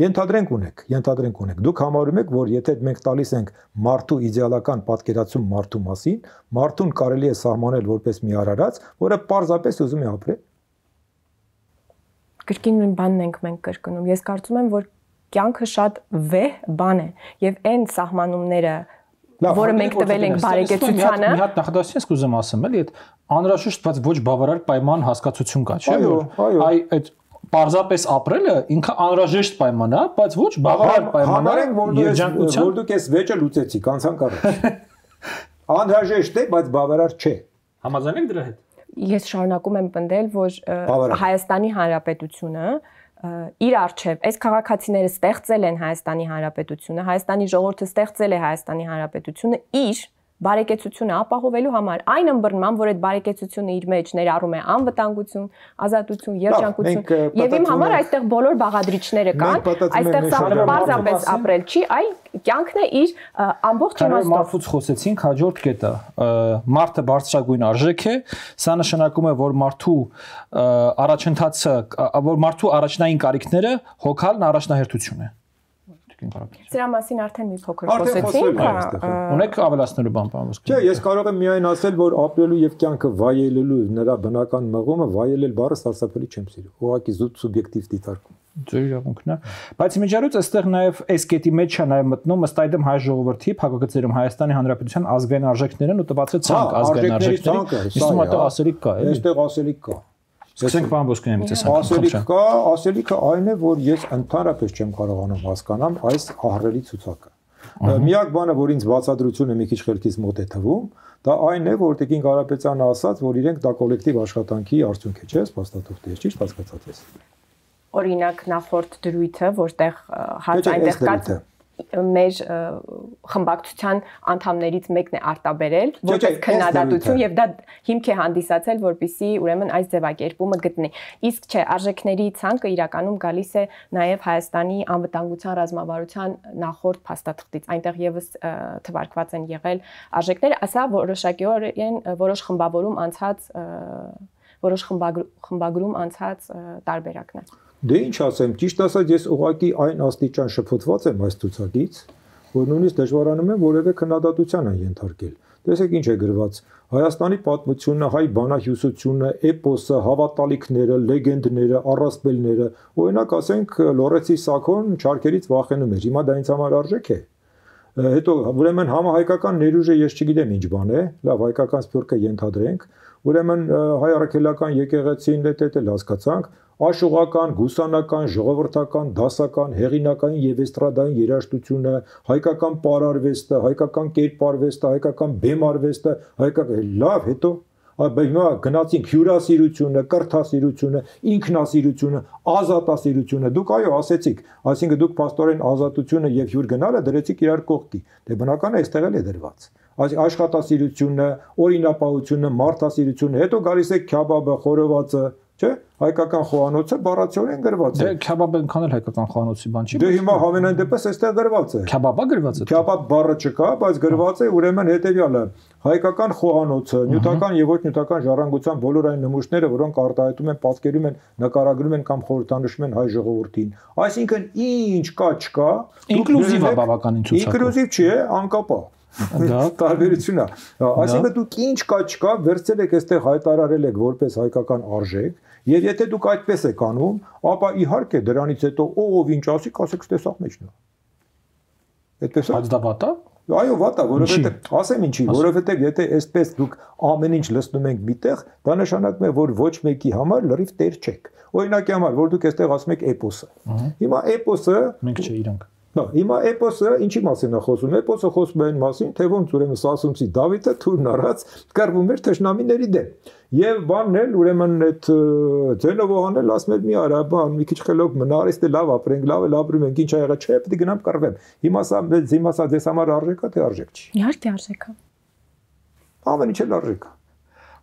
S3: Ենթադրենք ունեք։ Դուք համարում եք, որ եթե մենք տալիս ենք մարդու իդեալական պատկերացում մարդու մասին, մարդուն կարելի է սահմանել որպես մի արարած, որը պարզապես ուզում է ապրել։
S2: Կրկին նույն բանն ենք մենք կրկնում։ Ես կարծում եմ, որ կյանքը շատ վեհ բան է եւ այն սահմանումները որը մենք տվել ենք բարեկեցությանը։
S1: Մի հատ նախադասություն ես կուզեմ ասեմ, էլի, այդ անհրաժեշտ, բայց ոչ բավարար պայման հասկացություն կա, չէ՞, որ այդ պարզապես ապրելը ինքը անհրաժեշտ պայման է, բայց ոչ բավարար պայման է երջանկության։
S3: Որ դուք այս վեճը լուծեցիք, անցանք առաջ։ Անհրաժեշտ է, բայց բավարար չէ։
S1: Համաձայն եք դրա հետ։
S2: Ես շարունակում եմ պնդել, որ Հայաստանի Հանրապետությունը իր արչև այս քաղաքացիները ստեղծել են Հայաստանի Հանրապետությունը, Հայաստանի ժողովուրդը ստեղծել է Հայաստանի Հանրապետությունը իր բարեկեցությունը ապահովելու համար, այն ըմբռնման, որ այդ բարեկեցությունը իր մեջ ներառում է անվտանգություն, ազատություն, երջանկություն, եւ իմ համար այստեղ բոլոր բաղադրիչները կան, այստեղ սա պարզապես ապրել չի, այլ կյանքն է իր ամբողջ իմաստով։
S1: Մարդուց խոսեցինք, հաջորդ կետը մարդը բարձրագույն արժեք է, սա նշանակում է, որ մարդու առաջընթացը, որ մարդու առաջնային կարիքները հոգալն առաջնահերթություն է։
S2: Սրա մասին արդեն մի փոքր խոսեցինք,
S1: ունեք ավելացնելու բան, պարոն Ոսկանյան։
S3: Չէ, ես կարող եմ միայն ասել, որ ապրելու եւ կյանքը վայելելու նրա բնական մղումը, վայելել բառը սարսափելի չեմ սիրում։ Ուղղակի զուտ սուբյեկտիվ դիտարկում։
S1: Ձեր իրավունքն է։ Բայց իմիջիայլոց այստեղ նաեւ այս կետի մեջ է նաեւ մտնում ըստ այդմ հայ ժողովրդի փակագծերում Հայաստանի Հանրապետության ազգային արժեքներն ու տվացել ցանկ ազգային արժեքների։ Իսկ մտա ասելիք կա, էլի։
S3: Այստեղ ասելիք կա։
S1: Սկսենք պարոն Ոսկանյանից ասենք։
S3: Ասելիքը այն է, որ ես ընդհանրապես չեմ կարողանում հասկանալ այս ահռելի ցուցակը։ Միակ բանը, որ ինձ բացատրությունը մի քիչ խելքից մոտ է թվում, դա այն է, որ Տիկին Կարապետյանը ասաց, որ իրենք դա կոլեկտիվ աշխատանքի արդյունք է, չէ՞, փաստաթուղթ է, ճիշտ հասկացած ես։
S2: Օրինակ նախորդ դրույթը, որտեղ հաց այնտեղ կա մեր խմբակցության անդամներից մեկն է արտաբերել որպես քննադատություն եւ դա հիմք է հանդիսացել որպեսզի ուրեմն այս ձևակերպումը գտնի իսկ չէ արժեքների ցանկը իրականում գալիս է նաեւ Հայաստանի անվտանգության ռազմավարության նախորդ փաստաթղթից այնտեղ եւս թվարկված են եղել արժեքները ասա որոշակիորեն որոշ խմբագրում անցած տարբերակն է
S3: Դե ինչ ասեմ, ճիշտ ասած ես ուղղակի այն աստիճան շփոթված եմ այս ցուցակից, որ նույնիսկ դժվարանում եմ որևէ քննադատության ենթարկել։ Տեսեք ինչ է գրված. Հայաստանի պատմությունը, հայ բանահյուսությունը, էպոսը, հավատալիքները, լեգենդները, առասպելները, օրինակ ասենք Լորեցի Սաքոն չարքերից վախենում էր։ Հիմա դա ինձ համար արժեք է։ Հետո ուրեմն համահայկական ներուժը ես չգիտեմ ինչ բան է, լավ հայկական սփյուռքը ենթադրենք, ուրեմն հայ առաքելական եկեղեցին դե հասկացանք Աշուղական, գուսանական, ժողովրդական, դասական, հեղինակային եւ էստրադային երաժշտությունը, հայկական պարարվեստը, հայկական կերպարվեստը, հայկական բեմարվեստը, հայկական լավ, հետո հիմա գնացինք հյուրասիրությունը, կրթասիրությունը, ինքնասիրությունը, ազատասիրությունը, դուք այո ասեցիք, այսինքն դուք փաստորեն ազատությունը եւ հյուր գնալը դրեցիք իրար կողքի, դե բնական է այստեղ էլ է դրված, աշխատասիրությունը, օրինապահությունը, մարդասիրությունը, հետո գալիս է քյաբաբը, խորովածը Չէ, հայկական խոհանոցը բառացիորեն գրված է։
S1: Դե քյաբաբը այնքան էլ հայկական խոհանոցի բան չի։
S3: Դե հիմա հավանային դեպս այստեղ գրված է։
S1: Քյաբաբա գրված է։
S3: Քյաբաբ բառը չկա, բայց գրված է ուրեմն հետեւյալը. հայկական խոհանոցը, նյութական եւ ոչ նյութական ժառանգության բոլոր այն նմուշները, որոնք արտահայտում են, պատկերում են, նկարագրում են կամ խորհրդանշում են հայ ժողովրդին։ Այսինքն ինչ կա չկա,
S1: ինկլյուզիվ է բավականին ցուցակը։
S3: Ինկլյուզիվ չի է, անկապա։
S1: Դա
S3: տարբերությունն է։ Այսինքն դուք ինչ կա չկա, վերցրել եք այստեղ հայտարարել եք որպես հայկական արժեք, եւ եթե դուք այդպես եք անում, ապա իհարկե դրանից հետո ով ինչ ասի, ասեք ստեսախ մեջն է։ Այդպես է։
S1: Բայց դա վատ է։
S3: Այո, վատ է, որովհետեւ ասեմ ինչի, որովհետեւ եթե այսպես դուք ամեն ինչ լցնում եք միտեղ, դա նշանակում է, որ ոչ մեկի համար լրիվ տեր չեք։ Օրինակի համար, որ դուք այստեղ ասում եք էպոսը։ Հիմա էպոսը
S1: մենք չէ իրանք։
S3: Հիմա էպոսը ինչի մասին է խոսում։ Էպոսը խոսում է այն մասին, թե ոնց ուրեմն Սասունցի Դավիթը թուրն առած կռվում էր թշնամիների դեմ։ Եվ բանն էլ ուրեմն այդ Ձենովոհան էլ ասում էր մի արա, բան, մի քիչ խելոք մնարիստ է լավ ապրենք, լավ էլ ապրում ենք, ինչ ա եղա, չէ, պետք է գնամ կռվեմ։ Հիմա սա ձեզ համար արժեք է, թե արժեք չի։
S2: Իհարկե արժեք է։
S3: Ամեն ինչ էլ արժեք է։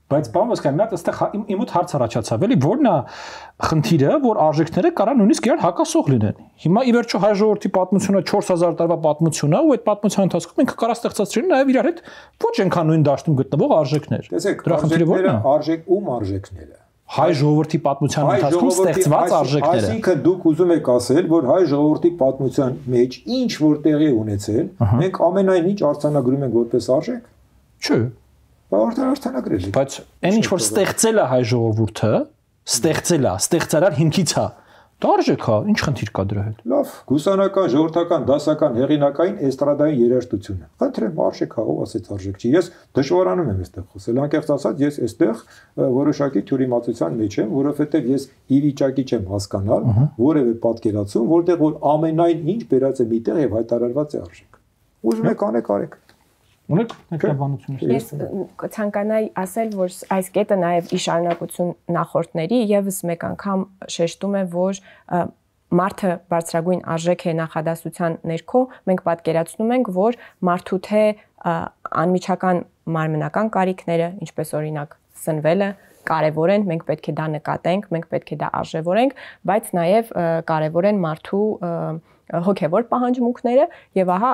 S1: Բայց բան ոսկայ մի հատ այստեղ իմ մոտ հարց առաջացավ, էլի, որն է խնդիրը, որ արժեքները կարան նույնիսկ իրար հակասող լինեն։ Հիմա ի վերջո հայ ժողովրդի պատմությունը 4000 տարվա պատմություն է, ու այդ պատմության ընթացքում մենք կարա ստեղծել նաև իրար հետ ոչ այնքան նույն դաշտում գտնվող արժեքներ։
S3: Դրա խնդիրը որն է։ Արժեք ում արժեքները։
S1: Հայ ժողովրդի պատմության ընթացքում ստեղծված արժեքները։
S3: Այսինքն դուք ուզում եք ասել, որ հայ ժողովրդի պատմության մեջ ինչ որ տեղի ունեցել, մենք ամենայն ինչ արձանագրում ենք որպես արժեք։
S1: Չէ։
S3: Արտանագրել է։
S1: Բայց այն ինչ որ ստեղծել է հայ ժողովուրդը, ստեղծարար հիմքից է։ Դա արժեք է, ինչ խնդիր կա դրա հետ։
S3: Լավ, գուսանական, ժողովրդական, դասական, հեղինակային, էստրադային երաժշտությունը։ Խնդրեմ, արժեք է, ով ասեց արժեք չի։ Ես դժվարանում եմ այստեղ խոսել, անկեղծ ասած, ես այստեղ որոշակի թյուրիմացության մեջ եմ, որովհետև ես ի վիճակի չեմ հասկանալ որևէ պատկերացում, որտեղ որ ամենայն ինչ բերած է միտեղ եւ հայտարարված է արժեք։ Ուզում եք անեք, արեք։
S1: Ունեք ներկայացություններ։
S2: Ես ցանկանայի ասել, որ այս կետը նաև ի շարունակություն նախորդների եւս մեկ անգամ շեշտում է, որ մարդը բարձրագույն արժեք է նախադասության ներքո, մենք պատկերացնում ենք, որ մարդու թե անմիջական մարմնական կարիքները, ինչպես օրինակ սնվելը, կարևոր են, մենք պետք է դա նկատենք, մենք պետք է դա արժևորենք, բայց նաև կարևոր են մարդու հոգևոր պահանջմունքները եւ ահա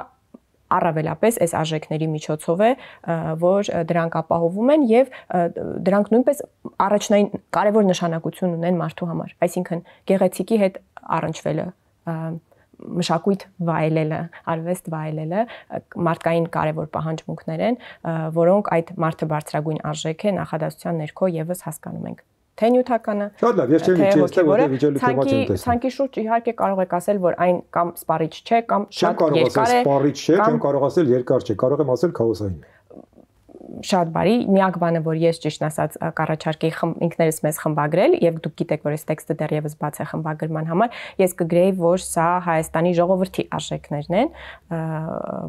S2: առավելապես այս արժեքների միջոցով է, որ դրանք ապահովում են եւ դրանք նույնպես առաջնային կարևոր նշանակություն ունեն մարդու համար, այսինքն գեղեցիկի հետ առնչվելը, մշակույթ վայելելը, արվեստ վայելելը մարդկային կարևոր պահանջմունքներ են, որոնք այդ մարդը բարձրագույն արժեք է նախադասության ներքո եւս հասկանում ենք։ Թե նյութականը,
S3: շատ լավ, ես չեմ իջել, որտեղ վիճելի թեմա չեմ տեսնում։
S2: Ցանկի շուրջ իհարկե կարող եք ասել, որ այն կամ սպառիչ չէ, կամ շատ երկար է,
S3: սպառիչ չէ, չեմ կարող ասել երկար չէ, կարող եմ ասել քաոսային է։
S2: Շատ բարի, միակ բանը, որ ես ճիշտ ասած կառաջարկեի ինքներս մեզ խմբագրել եւ դուք գիտեք, որ այս տեքստը դեռևս բաց է խմբագրման համար, ես կգրեի, որ սա Հայաստանի ժողովրդի արժեքներն են,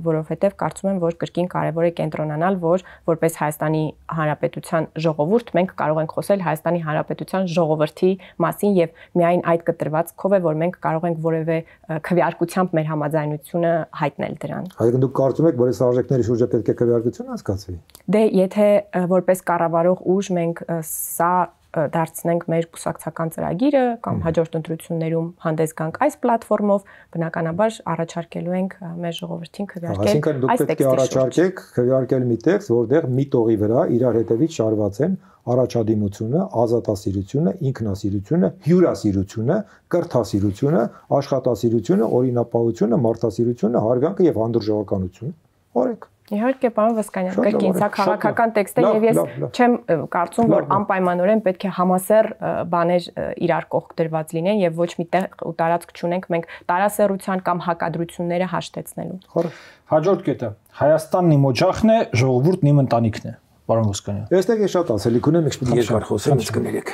S2: որովհետեւ կարծում եմ, որ կրկին կարեւոր է կենտրոնանալ, որ որպես Հայաստանի Հանրապետության ժողովուրդ մենք կարող ենք խոսել Հայաստանի Հանրապետության ժողովրդի մասին եւ միայն այդ կտրվածքով է, որ մենք կարող ենք որևէ քվեարկությամբ մեր համաձայնությունը հայտնել դրան։
S3: Այսինքն դուք կարծում եք, որ այս արժեքների շուրջ պետք է քվեարկություն անցկացվի։
S2: Դե եթե որպես կառավարող ուժ մենք սա դարձնենք մեր կուսակցական ծրագիրը կամ հաջորդ ընտրություններում հանդես գանք այս պլատֆորմով, բնականաբար առաջարկելու ենք մեր ժողովրդին քվեարկել այս տեքստի շուրջ։
S3: Այսինքն դուք պետք է առաջարկեք քվեարկել մի տեքստ, որտեղ մի տողի վրա իրար հետևից շարված են առաջադիմությունը, ազատասիրությունը, ինքնասիրությունը, հյուրասիրությունը, կրթասիրությունը, աշխատասիրությունը, օրինապահությունը, մարդասիրությունը, հարգանքը եւ հանդուրժողականությունը։ Օրենք
S2: Իհարկե, պարոն Վասկանյան, կրկին սա քաղաքական տեքստ է եւ ես չեմ կարծում, որ անպայմանորեն պետք է համասեռ բաներ իրար կողք դրված լինեն եւ ոչ մի տեղ ու տարածք չունենք մենք տարասեռության կամ հակադրությունները հաշտեցնելու։
S1: Հաջորդ կետը Հայաստանն իմ օջախն է, ժողովուրդն իմ ընտանիքն է, պարոն Վասկանյան։
S3: Այստեղ ես շատ ասելիք ունեմ, ես պետք է երկար խոսեմ, ինձ կներեք։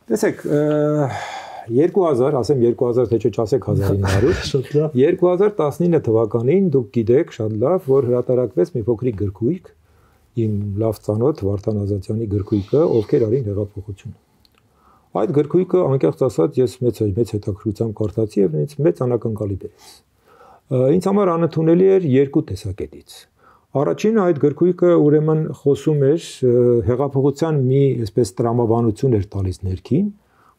S3: Տեսեք, 2000, ասեմ 2000 թե չէ չասեք 1900 2019 թվականին դուք գիտեք շատ լավ, որ հրատարակվեց մի փոքրիկ գրքույկ, իմ լավ ծանոթ Վարդան Ազատյանի գրքույկը, ովքեր արին հեղափոխություն։ Այդ գրքույկը անկեղծ ասած ես մեծ հետաքրքրությամբ կարդացի եւ ինձ մեծ անակնկալի բերեց։ Ինձ համար անընդունելի էր երկու տեսակետից։ Առաջինը այդ գրքույկը ուրեմն խոսում էր հեղափոխության մի այսպես տրամաբանություն էր տալիս ներքին,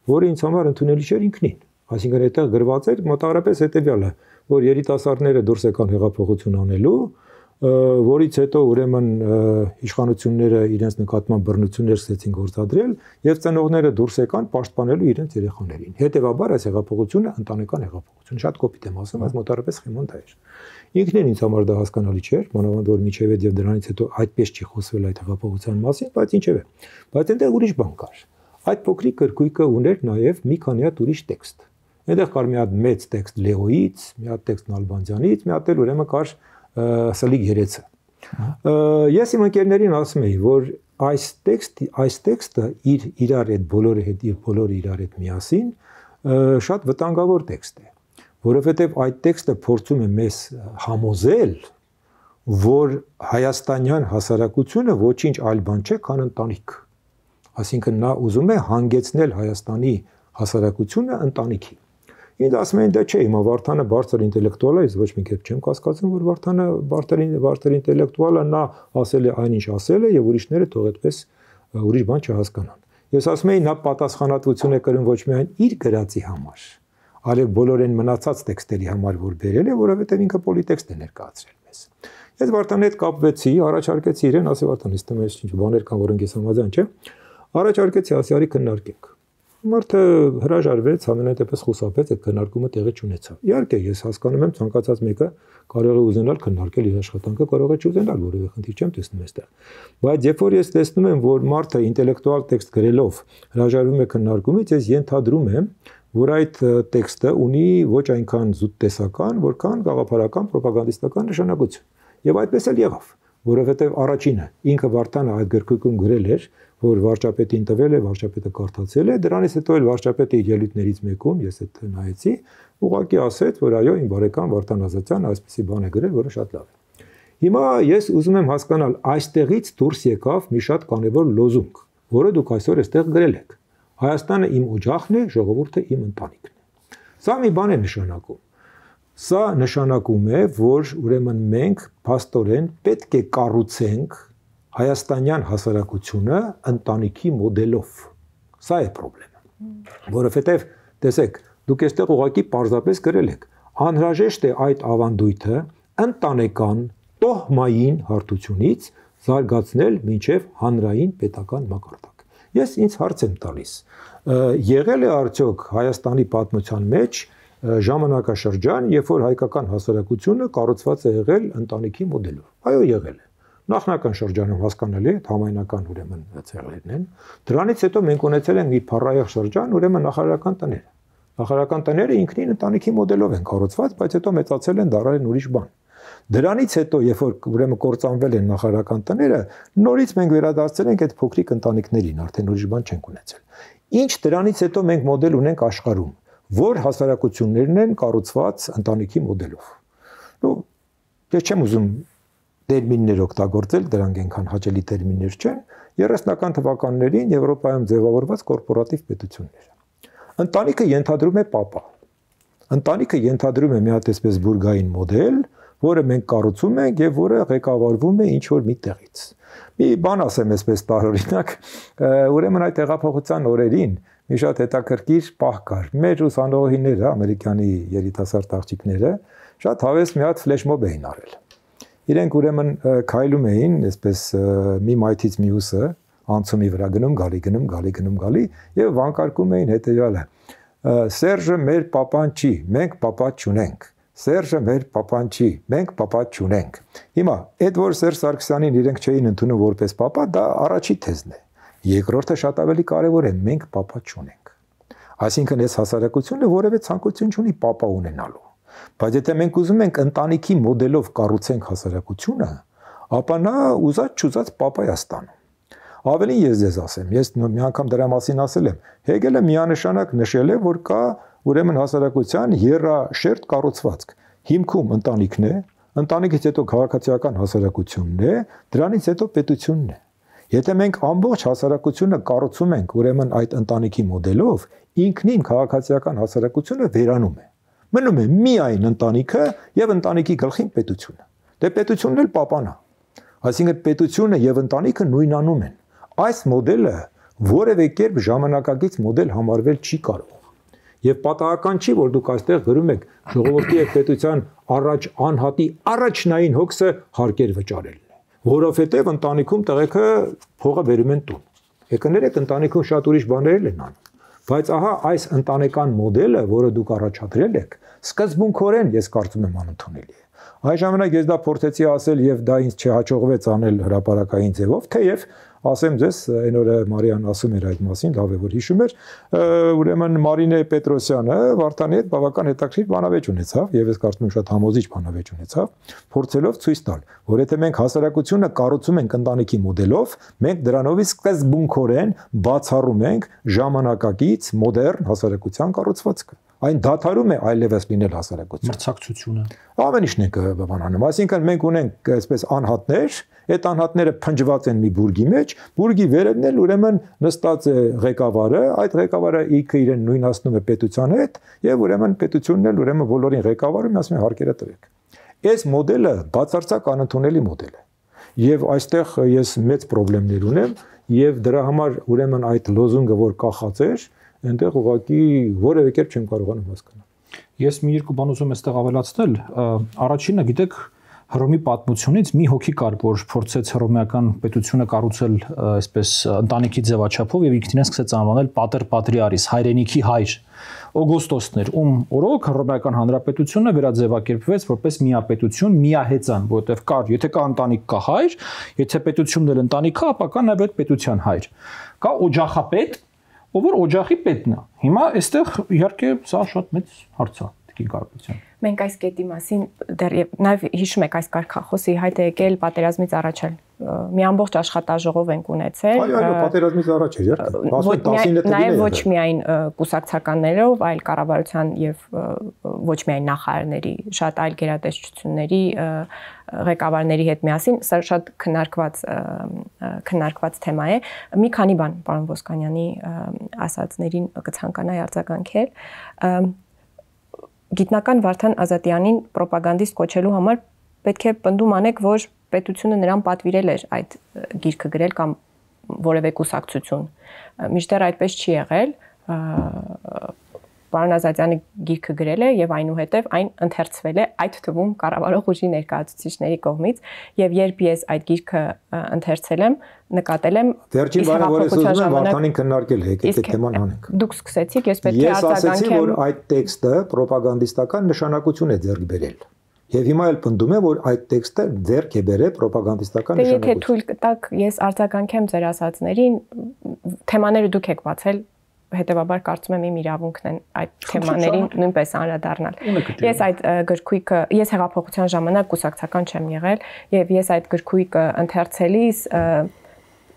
S3: որը ինձ համար ընդունելի չէր ինքնին։ Այսինքն այդտեղ գրված էր մոտավորապես հետեւյալը, որ երիտասարդները դուրս եկան հեղափոխություն անելու որից հետո ուրեմն իշխանությունները իրենց նկատմամբ բռնություններ սկսեցին գործադրել եւ ծնողները դուրս եկան պաշտպանելու իրենց երեխաներին։ Հետևաբար այս հեղափոխությունը ընտանեկան հեղափոխություն, շատ կոպիտ եմ ասում, բայց մոտարապես խիմանդ էր։ Ինքնին ինձ համար դա հասկանալի չէր, մանավանդ որ միջև եւ դրանից հետո այդպես չի խոսվել այդ հեղափոխության մասին, բայց ինչեւ է։ Բայց այնտեղ ուրիշ բան կար։ Այդ փոքրիկ գրքույկը ուներ նաեւ մի քանի հատ ուրիշ տեքստ։ Այնտեղ կար մի հատ մեծ տեքստ Լեոից, մի հատ տեքստ Նալբանդյանից, մի հատ էլ ուրեմն կար Սլիկ Երեցը։ Ես իմ ընկերներին ասում էի, որ այս տեքստը իրար հետ բոլորը հետ եւ բոլորը իրար հետ միասին շատ վտանգավոր տեքստ է, որովհետեւ այդ տեքստը փորձում է մեզ համոզել, որ հայաստանյան հասարակությունը ոչինչ այլ բան չէ, քան ընտանիք։ Այսինքն նա ուզում է հանգեցնել Հայաստանի հասարակությունը ընտանիքի։ Ինձ ասում են դա չէ, հիմա Վարդանը բարձր ինտելեկտուալ է, ես ոչ մի կերպ չեմ կասկածում, որ Վարդանը բարձր ինտելեկտուալ է, նա ասել է այնինչ ասել է եւ ուրիշները թող այդպես ուրիշ բան չհասկանան։ Ես ասում եի նա պատասխանատվություն է կրում ոչ միայն իր գրածի համար, այլև բոլոր այն մնացած տեքստերի համար, որ բերել է, որովհետեւ ինքը պոլիտեքստ է ներկայացրել մեզ։ Ես Վարդանի հետ կապվեցի, առաջարկեցի իրեն, ասի Վարդան, իստեմ ես ինչ բաներ կան, որոնք ես համաձայն չեմ։ Առաջարկեցի, ասի արի քննարկենք։ Մարդը հրաժարվեց, ամենայնպես խուսափեց, այդ քննարկումը տեղի չունեցավ։ Իհարկե, ես հասկանում եմ, ցանկացած մեկը կարող է ուզենալ քննարկել իր աշխատանքը, կարող է չուզենալ, որևէ խնդիր չեմ տեսնում այստեղ։ Բայց երբ որ ես տեսնում եմ, որ մարդը ինտելեկտուալ տեքստ գրելով հրաժարվում է քննարկումից, ես ենթադրում եմ, որ այդ տեքստը ունի ոչ այնքան զուտ տեսական, որքան գաղափարական, ռոպագանդիստական նշանակություն։ Եվ այդպես էլ եղավ, որովհետև առաջինը ինքը Վարդանը այդ գրքույկում գրել էր, որ վարչապետին տվել է, վարչապետը կարդացել է, դրանից հետո էլ վարչապետը իր ելույթներից մեկում, ես այդ նայեցի, ուղղակի ասեց, որ այո, իմ բարեկամ Վարդան Ազատյանը այսպեսի բան է գրել, որը շատ լավ է։ Հիմա ես ուզում եմ հասկանալ, այստեղից դուրս եկավ մի շատ կարևոր լոզունգ, որը դուք այսօր այստեղ գրել եք։ Հայաստանը իմ օջախն է, ժողովուրդը իմ ընտանիքն է։ Սա մի բան է նշանակում։ Սա նշանակում է, որ ուրեմն մենք փաստորեն պետք է կառուցենք հայաստանյան հասարակությունը ընտանիքի մոդելով։ Սա է խնդրեմը։ Որովհետև, տեսեք, դուք այստեղ ուղղակի պարզապես գրել եք, անհրաժեշտ է այդ ավանդույթը ընտանեկան տոհմային հարթությունից զարգացնել մինչև հանրային պետական մակարդակ։ Ես ինձ հարց եմ տալիս, եղել է արդյոք Հայաստանի պատմության մեջ ժամանակաշրջան, երբ որ հայկական հասարակությունը կառուցված է եղել ընտանիքի մոդելով։ Այո, եղել է։ Նախնական շրջանում հասկանալի է, համայնական ուրեմն ցեղերն են։ Դրանից հետո մենք ունեցել ենք մի փառահեղ շրջան, ուրեմն նախարարական տները։ Նախարարական տները ինքնին ընտանիքի մոդելով են կառուցված, բայց հետո մեծացել են, դարել են ուրիշ բան։ Դրանից հետո, երբ որ ուրեմն կործանվել են նախարարական տները, նորից մենք վերադարձել ենք այդ փոքրիկ ընտանիքներին, արդեն ուրիշ բան չենք ունեցել։ Ինչ դրանից հետո մենք մոդել ունենք աշխարհում, որ հասարակություններն են կառուցված ընտանիքի մոդելով։ Ես չեմ ուզում տերմիններ օգտագործել, դրանք այնքան հաճելի տերմիններ չեն, 30-ական թվականներին Եվրոպայում ձևավորված կորպորատիվ պետություններ։ Ընտանիքը ենթադրում է պապա։ Ընտանիքը ենթադրում է մի հատ այսպես բուրգային մոդել, որը մենք կառուցում ենք եւ որը ղեկավարվում է ինչ որ մի տեղից։ Մի բան ասեմ այսպես տարօրինակ, ուրեմն այդ հեղափոխության օրերին մի շատ հետաքրքիր պահ կար։ Մեր ուսանողիները, ամերիկյանի երիտասարդ աղջիկները, շատ հավես մի հատ ֆլեշմոբ էին արել։ Իրենք ուրեմն քայլում էին, այսպես մի մայթից մյուսը, անցումի վրա գնում, եւ վանկարկում էին հետեւյալը. Սերժը մեր պապան չի, մենք պապա չունենք։ Սերժը մեր պապան չի, մենք պապա չունենք։ Հիմա, այդ որ Սերժ Սարգսյանին իրենք չէին ընդունում որպես պապա, դա առաջի թեզն է։ Երկրորդը շատ ավելի կարևոր է, մենք պապա չունենք։ Այսինքն այս հասարակությունը որևէ ցանկություն չունի պապա ունենալու։ Բայց եթե մենք ուզում ենք ընտանիքի մոդելով կառուցենք հասարակությունը, ապա նա ուզած-չուզած պապա է ստանում։ Ավելին ես ձեզ ասեմ, ես մի անգամ դրա մասին ասել եմ, Հեգելը միանշանակ նշել է, որ կա ուրեմն հասարակության եռաշերտ կառուցվածք։ Հիմքում ընտանիքն է, ընտանիքից հետո քաղաքացիական հասարակությունն է, դրանից հետո պետությունն է։ Եթե մենք ամբողջ հասարակությունը կառուցում ենք ուրեմն այդ ընտանիքի մոդելով, ինքնին քաղաքացիական հասարակությունը վերանում է։ Մնում է միայն ընտանիքը եւ ընտանիքի գլխին պետությունը։ Դե պետությունն էլ պապան է։ Այսինքն պետությունը եւ ընտանիքը նույնանում են։ Այս մոդելը որևէ կերպ ժամանակակից մոդել համարվել չի կարող։ Եվ պատահական չի, որ դուք այստեղ գրում եք ժողովրդի եւ պետության առաջ անհատի առաջնային հոգսը հարկեր վճարելն է, որովհետեւ ընտանիքում տղեկը փողը բերում են տուն։ Եկներեք ընտանիքում շատ ուրիշ բաներ են անում, բայց ահա այս ընտանեկան մոդելը, որը դուք առաջադրել եք, սկզբունքորեն ես կարծում եմ անընդունելի է։ Այս ժամանակ ես դա փորձեցի ասել եւ դա ինձ չհաջողվեց անել հրապարակային ձևով, թեև ասեմ ձեզ, այն օրը Մարիան ասում էր այդ մասին, լավ է որ հիշում էր, ուրեմն Մարինե Պետրոսյանը Վարդանի հետ բավական հետաքրքիր բանավեճ ունեցավ եւ ես կարծում եմ շատ համոզիչ բանավեճ ունեցավ, փորձելով ցույց տալ, որ եթե մենք հասարակությունը կառուցում ենք ընտանիքի մոդելով, մենք դրանովից սկզբունքորեն բացառում ենք ժամանակակից մոդեռն հասարակության կառուցվածքը։ Այն դադարում է այլևս լինել հասարակություն։
S1: Մրցակցությունը։
S3: Ամեն ինչն է բանանում, այսինքն մենք ունենք այսպես անհատներ, այդ անհատները փնջված են մի բուրգի մեջ, բուրգի վերևն էլ ուրեմն նստած է ղեկավարը, այդ ղեկավարը ինքը իրեն նույնացնում է պետության հետ եւ ուրեմն պետությունն էլ ուրեմն բոլորին ղեկավարում է, ասում է հարկերը տվեք։ Այս մոդելը բացարձակ անընդունելի մոդել է։ Եվ այստեղ ես մեծ խնդիրներ ունեմ եւ դրա համար ուրեմն այդ լոզունգը, որ կախած էր, այնտեղ ուղղակի որևէ կերպ չեմ կարողանում հասկանալ։
S1: Ես մի երկու բան ուզում եմ այստեղ ավելացնել։ Առաջինը, գիտեք, Հռոմի պատմությունից մի հոգի կար, որ փորձեց հռոմեական պետությունը կառուցել այսպես ընտանիքի ձևաչափով եւ ինքնին սկսեց անվանել Pater Patriaris, հայրենիքի հայր։ Օգոստոսն էր, ում օրոք հռոմեական հանրապետությունը վերաձևակերպվեց որպես միապետություն, միահեծան, որովհետեւ կար, եթե կա ընտանիք կա հայր, եթե պետությունն էլ ընտանիք կա, ապա կա նաեւ այդ պետության հայր։ Կա օջախապետ, ով որ օջախի պետն է։ Հիմա այստեղ իհարկե սա շատ մեծ հարց է Տիկին Կարապետյան։
S2: Մենք այս կետի մասին դեռ նաև հիշում եք այս կարգախոսի հայտ է եկել պատերազմից առաջ էլ մի ամբողջ աշխատաժողով ենք ունեցել։
S3: Այո, պատերազմից առաջ էր, իհարկե։
S2: Նաև ոչ միայն կուսակցականներով, այլ կառավարության եւ ոչ միայն նախարարների, շատ այլ գերատեսչությունների ղեկավարների հետ միասին, սա շատ քննարկված թեմա է։ Մի քանի բան պարոն Ոսկանյանի ասածներին կցանկանայի արձագանքել։ Գիտնական Վարդան Ազատյանին պրոպագանդիստ կոչելու համար պետք է պնդում անեք, որ պետությունը նրան պատվիրել էր այդ գիրքը գրել կամ որևէ կուսակցություն։ Մինչդեռ այդպես չի եղել։ Պարոն Ազատյանը գիրքը գրել է եւ այնուհետեւ այն ընթերցվել է այդ թվում կառավարող ուժի ներկայացուցիչների կողմից եւ երբ ես այդ գիրքը ընթերցել եմ, նկատել եմ
S3: վերջին բանը, որ ես ուզում եմ Վարդանին քննարկել, եկեք այդ թեման անենք։
S2: Դուք սկսեցիք, ես պետք է արձագանքեմ։ Ես ասացի, որ այդ տեքստը պրոպագանդիստական նշանակություն է ձեռք բերել։ Եվ հիմա էլ պնդում եմ, որ այդ տեքստը ձեռք է բերել պրոպագանդիստական նշանակություն։ Եթե թույլ կտաք, ես արձագանքեմ ձեր ասածներին, թեմաները դուք եք բացել, հետեւաբար կարծում եմ իմ իրավունքն են այդ թեմաներին նույնպես անդրադառնալ։ Ես այդ գրքույկը, ես հեղափոխության ժամանակ կուսակցական չեմ եղել եւ ես այդ գրքույկը ընթերցելիս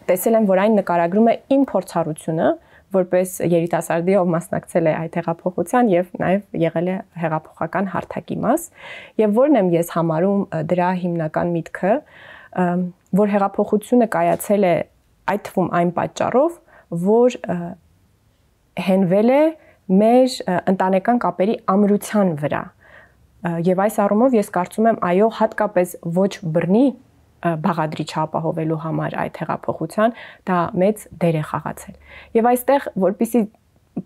S2: տեսել եմ, որ այն նկարագրում է իմ փորձառությունը, որպես երիտասարդի, ով մասնակցել է այդ հեղափոխության եւ նաեւ եղել է հեղափոխական հարթակի մաս, եւ որն եմ ես համարում դրա հիմնական միտքը, որ հեղափոխությունը կայացել է այդ թվում այն պատճառով, որ հենվել է մեր ընտանեկան կապերի ամրության վրա։ Եվ այս առումով ես կարծում եմ, այո, հատկապես ոչ բռնի բաղադրիչը ապահովելու համար այդ հեղափոխության դա մեծ դեր է խաղացել։ Եվ այստեղ, որպեսզի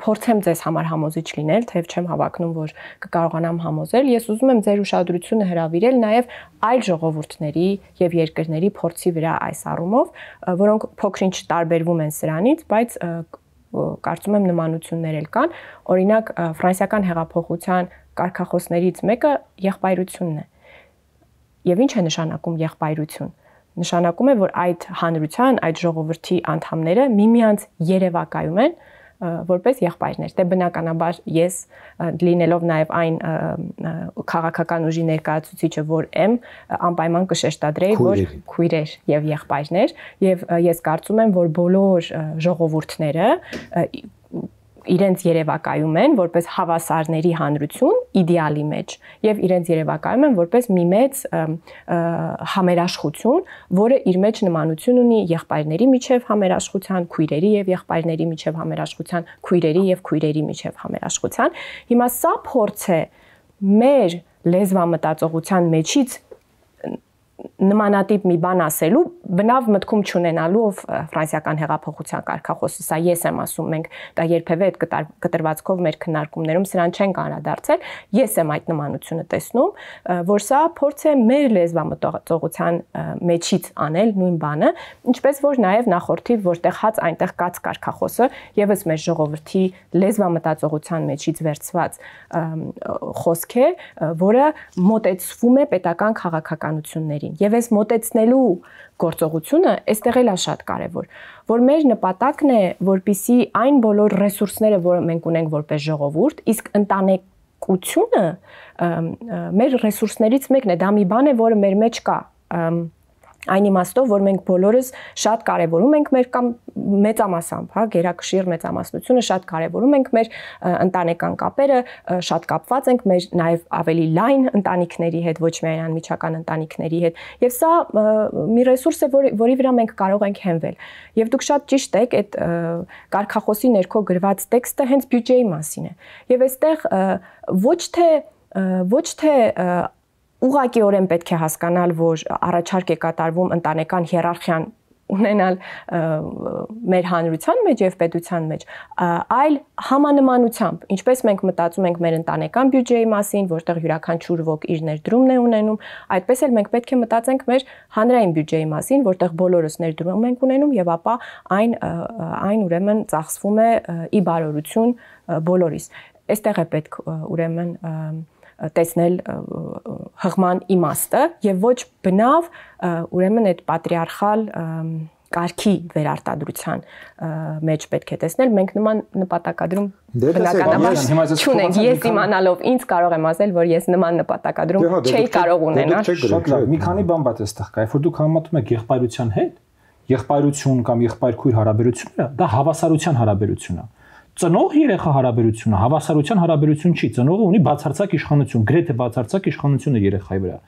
S2: փորձեմ ձեզ համար համոզիչ լինել, թեև չեմ հավակնում, որ կկարողանամ համոզել, ես ուզում եմ ձեր ուշադրությունը հրավիրել նաև այլ ժողովուրդների եւ երկրների փորձի վրա այս առումով, որոնք փոքրինչ տարբերվում են սրանից, բայց կարծում եմ նմանություններ էլ կան։ Օրինակ, ֆրանսիական հեղափոխության կարգախոսներից մեկը եղբայրությունն է։ Եվ ինչ է նշանակում եղբայրություն։ Նշանակում է, որ այդ հանրության, այդ ժողովրդի անդամները միմյանց երևակայում են որպես եղբայրներ։ Դե բնականաբար ես լինելով նաև այն քաղաքական ուժի ներկայացուցիչը, որ եմ, անպայման կշեշտադրեի, որ քույրեր եւ եղբայրներ, եւ ես կարծում եմ, որ բոլոր ժողովուրդները իրենց երևակայում են որպես հավասարների հանրություն իդեալի մեջ եւ իրենց երևակայում են որպես մի մեծ համերաշխություն, որը իր մեջ նմանություն ունի եղբայրների միջև համերաշխության, քույրերի եւ եղբայրների միջև համերաշխության, քույրերի եւ քույրերի միջև համերաշխության։ Հիմա սա փորձ է մեր լեզվամտածողության մեջից նմանատիպ մի բան ասելու բնավ մտքում չունենալով ֆրանսիական հեղափոխության կարգախոսը, սա ես եմ ասում, մենք դա երբևէ այդ կտրվածքով մեր քննարկումներում սրան չենք անդրադարձել, ես եմ այդ նմանությունը տեսնում, որ սա փորձ է մեր լեզվամտածողության մեջից անել նույն բանը, ինչպես որ նաև նախորդի որտեղ հաց այնտեղ կաց կարգախոսը եւս մեր ժողովրդի լեզվամտածողության մեջից վերցված խոսք է, որը մոտեցվում է պետական քաղաքականություններին։ Եվ այս մոտեցնելու գործողությունը այստեղ էլ է շատ կարևոր, որ մեր նպատակն է, որպիսի այն բոլոր ռեսուրսները, որը մենք ունենք որպես ժողովուրդ, իսկ ընտանեկությունը մեր ռեսուրսներից մեկն է, դա մի բան է, որը մեր մեջ կա, այն իմաստով, որ մենք բոլորս շատ կարևորում ենք մեր կամ մեծամասամբ, հա, գերակշիռ մեծամասնությունը շատ կարևորում ենք մեր ընտանեկան կապերը, շատ կապված ենք մեր նաև ավելի լայն ընտանիքների հետ, ոչ միայն անմիջական ընտանիքների հետ, եւ սա մի ռեսուրս է, որի վրա մենք կարող ենք հենվել։ Եվ դուք շատ ճիշտ եք, այդ կարգախոսի ներքո գրված տեքստը հենց բյուջեի մասին է։ Եվ այստեղ ոչ թե ուղղակիորեն պետք է հասկանալ, որ առաջարկ է կատարվում ընտանեկան հիերարխիան ունենալ մեր հանրության մեջ եւ պետության մեջ, այլ համանմանությամբ, ինչպես մենք մտածում ենք մեր ընտանեկան բյուջեի մասին, որտեղ յուրաքանչյուր ոք իր ներդրումն է ունենում, այդպես էլ մենք պետք է մտածենք մեր հանրային բյուջեի մասին, որտեղ բոլորս ներդրում ենք ունենում եւ ապա այն ուրեմն ծախսվում է ի բարօրություն բոլորիս։ Այստեղ է պետք ուրեմն տեսնել հղման իմաստը եւ ոչ բնավ ուրեմն այդ պատրիարխալ կարգի վերարտադրության մեջ պետք է տեսնել, մենք նման նպատակադրում բնականաբար չունենք, ես իմանալով ինձ կարող եմ ասել, որ ես նման նպատակադրում չէի կարող ունենալ։
S1: Շատ լավ, մի քանի բան բաց էստեղ կա, երբ որ դուք համեմատում եք եղբայրության հետ, եղբայրություն կամ եղբայրքույր հարաբերությունները, դա հավասարության հարաբերություն է։ Ծնող երեխա հարաբերությունը հավասարության հարաբերություն չի, ծնողը ունի բացարձակ իշխանություն, գրեթե բացարձակ իշխանություն է երեխայի վրա։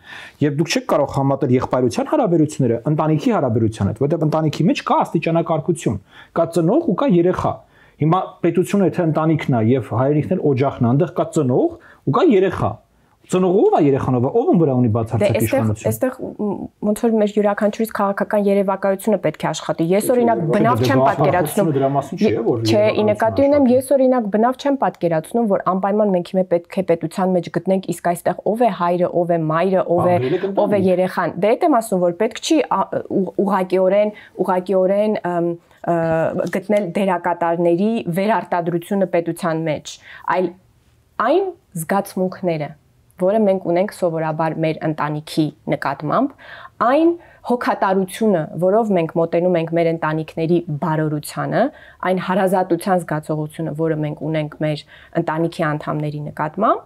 S1: Եվ դուք չեք կարող համատել եղբայրության հարաբերությունները ընտանիքի հարաբերության հետ, որտեղ ընտանիքի մեջ կա աստիճանակարգություն, կա ծնող ու կա երեխա։ Հիմա պետությունը թե ընտանիքն է եւ հայրենիքն էլ օջախն է, այնտեղ կա ծնող ու կա երեխա։ Ծնողով է երեխան, ով վրա ունի բացարձակ իշխանություն։
S2: Այստեղ ոնց որ մեր յուրաքանչյուրից քաղաքական երևակայությունը պետք է աշխատի։ Ես օրինակ բնավ չեմ պատկերացնում։ Չէ, ի նկատի ունեմ, ես օրինակ բնավ չեմ պատկերացնում, որ անպայման մենք հիմա պետք է պետության մեջ գտնենք, իսկ այստեղ ով է հայրը, ով է մայրը, ով է երեխան։ Դե այդ եմ ասում, որ պետք չի ուղղակիորեն գտնել դերակատարների վերարտադրությունը պետության մեջ, այլ այն զգացմունքները, որը մենք ունենք սովորաբար մեր ընտանիքի նկատմամբ, այն հոգատարությունը, որով մենք մոտենում ենք մեր ընտանիքների բարօրությանը, այն հարազատության զգացողությունը, որը մենք ունենք մեր ընտանիքի անդամների նկատմամբ,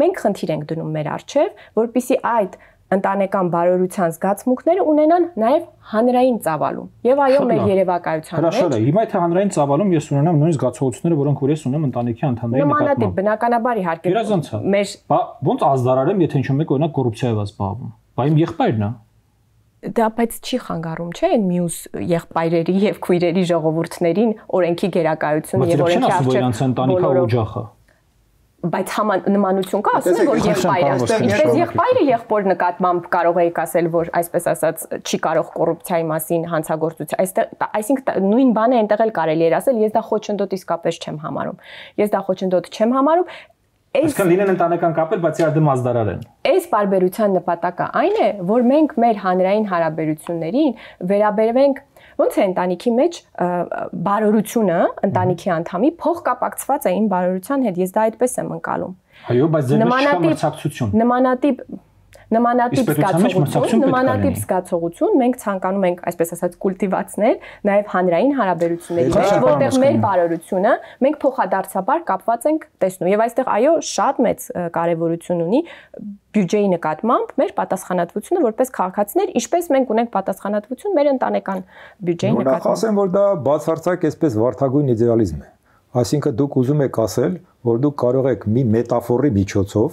S2: մենք խնդիր ենք դնում մեր առջև, որպեսզի այդ ընտանեկան բարօրության զգացմունքները ունենան նաև հանրային ծավալում։ Եւ այո, մեր երևակայության մեջ։
S1: Հրաշալի, հիմա եթե հանրային ծավալում ես ունենամ նույն զգացողությունները, որոնք որ ես ունեմ ընտանիքի անդամների նկատմամբ։
S2: Նմանատիպ, բնականաբար իհարկե։
S1: Մեր ոնց ազդարարեմ, եթե ինչ-որ մեկը օրինակ կոռուպցիայով է զբաղվում։ Բա իմ եղբայրն է։
S2: Դա բայց չի խանգարում, չէ՞, այն մյուս եղբայրերի եւ քույրերի ժողովուրդներին օրենքի գերակայությունը եւ օրենքի
S1: առջև
S2: բայց նմանություն կա, ասում են, որ եղբայրը, ինչպես եղբայրը եղբոր նկատմամբ կարող էիք ասել, որ այսպես ասած չի կարող կոռուպցիայի մասին հանցագործություն, այսինքն նույն բանը այնտեղ էլ կարելի էր ասել, ես դա խոչընդոտ իսկապես չեմ համարում։ Ես դա խոչընդոտ չեմ համարում։
S1: Այսինքն լինեն ընտանեկան կապեր, բայց իրար դեմ ազդարարեն։
S2: Այս բարբերության նպատակը այն է, որ մենք մեր հանրային հարաբերություններին վերաբերվենք ոնց է ընտանիքի մեջ բարօրությունը ընտանիքի անդամի փոխկապակցված է իմ բարօրության հետ, ես դա այդպես եմ ընկալում։
S1: Այո, բայց ձեր մեջ կա մրցակցություն։
S2: Նմանատիպ զգացողություն մենք ցանկանում ենք, այսպես ասած, կուլտիվացնել նաև հանրային հարաբերությունների մեջ, որտեղ մեր բարօրությունը մենք փոխադարձաբար կապված ենք տեսնում։ Եվ այստեղ այո, շատ մեծ կարևորություն ունի բյուջեի նկատմամբ մեր պատասխանատվությունը որպես քաղաքացիներ, ինչպես մենք ունենք պատասխանատվություն մեր ընտանեկան բյուջեի նկատմամբ։
S3: Նախ ասեմ, որ դա բացարձակ այսպես վարդագույն իդեալիզմ է։ Այսինքն դուք ուզում եք ասել, որ դուք կարող եք մի մետաֆորի միջոցով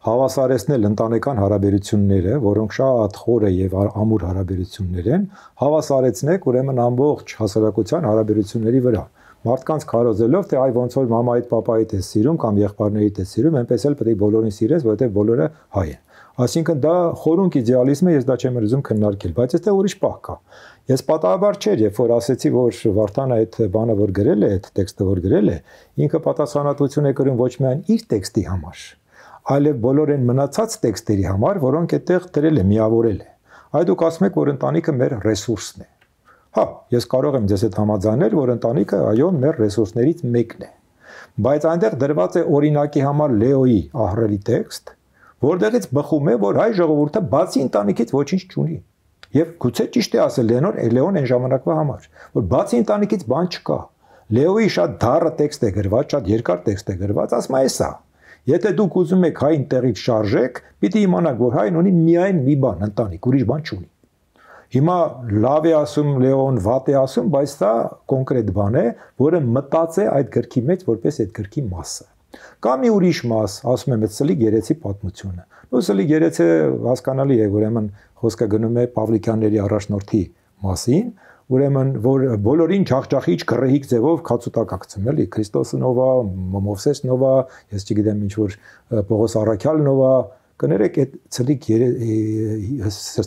S3: հավասարեցնել ընտանեկան հարաբերությունները, որոնք շատ խորը եւ ամուր հարաբերություններ են, հավասարեցնեք ուրեմն ամբողջ հասարակության հարաբերությունների վրա։ Մարդկանց քարոզելով, թե այ ոնց որ մամայիդ, պապայիդ է սիրում կամ եղբայրներիդ է սիրում, այնպես էլ պետք է բոլորին սիրես, որովհետեւ բոլորը հայ են։ Այսինքն դա խորունկ իդեալիզմ է, ես դա չեմ ուզում քննարկել, բայց այստեղ ուրիշ պահ կա։ Ես պատահաբար չէր, երբ որ ասեցի, որ Վարդանը այդ բանը որ գրել է, այդ տեքստը որ գրել է, ինքը պատասխանատվություն է կրում ոչ միայն իր տեքստի համար, այլև բոլոր այն մնացած տեքստերի համար, որոնք այդտեղ դրել է, միավորել է։ Այ դուք ասում եք, որ ընտանիքը մեր ռեսուրսն է։ Հա, ես կարող եմ ձեզ հետ համաձայնել, որ ընտանիքը այո, մեր ռեսուրսներից մեկն է։ Բայց այնտեղ դրված է օրինակի համար Լեոյի ահռելի տեքստ, որտեղից բխում է, որ հայ ժողովուրդը բացի ընտանիքից ոչինչ չունի։ Եվ գուցե ճիշտ է ասել Լեոն այն ժամանակվա համար, որ բացի ընտանիքից բան չկա։ Լեոյի շատ դառը տեքստ է գրված, շատ երկար տեքստ է գրված, ասում է սա։ Եթե դուք ուզում եք հային տեղից շարժեք, պիտի իմանաք, որ հայն ունի միայն մի բան, ընտանիք, ուրիշ բան չունի։ Հիմա լավ է ասում Լեոն, վատ է ասում, բայց դա կոնկրետ բան է, որը մտած է այդ գրքի մեջ որպես այդ գրքի մասը։ Կամ մի ուրիշ մաս, ասում եմ, այդ Սլի Գերեցի պատմությունը։ Ու Սլի Գերեցը հասկանալի է, ուրեմն խոսքը գնում է Պավլիկյանների առաջնորդի մասին, ուրեմն որ բոլորին ջախջախիչ գրեհիկ ձևով քացուտակակցում, էլի Քրիստոսը նովա, Մովսես նովա, ես չգիտեմ ինչ որ Պողոս Առաքյալ նովա, կներեք այդ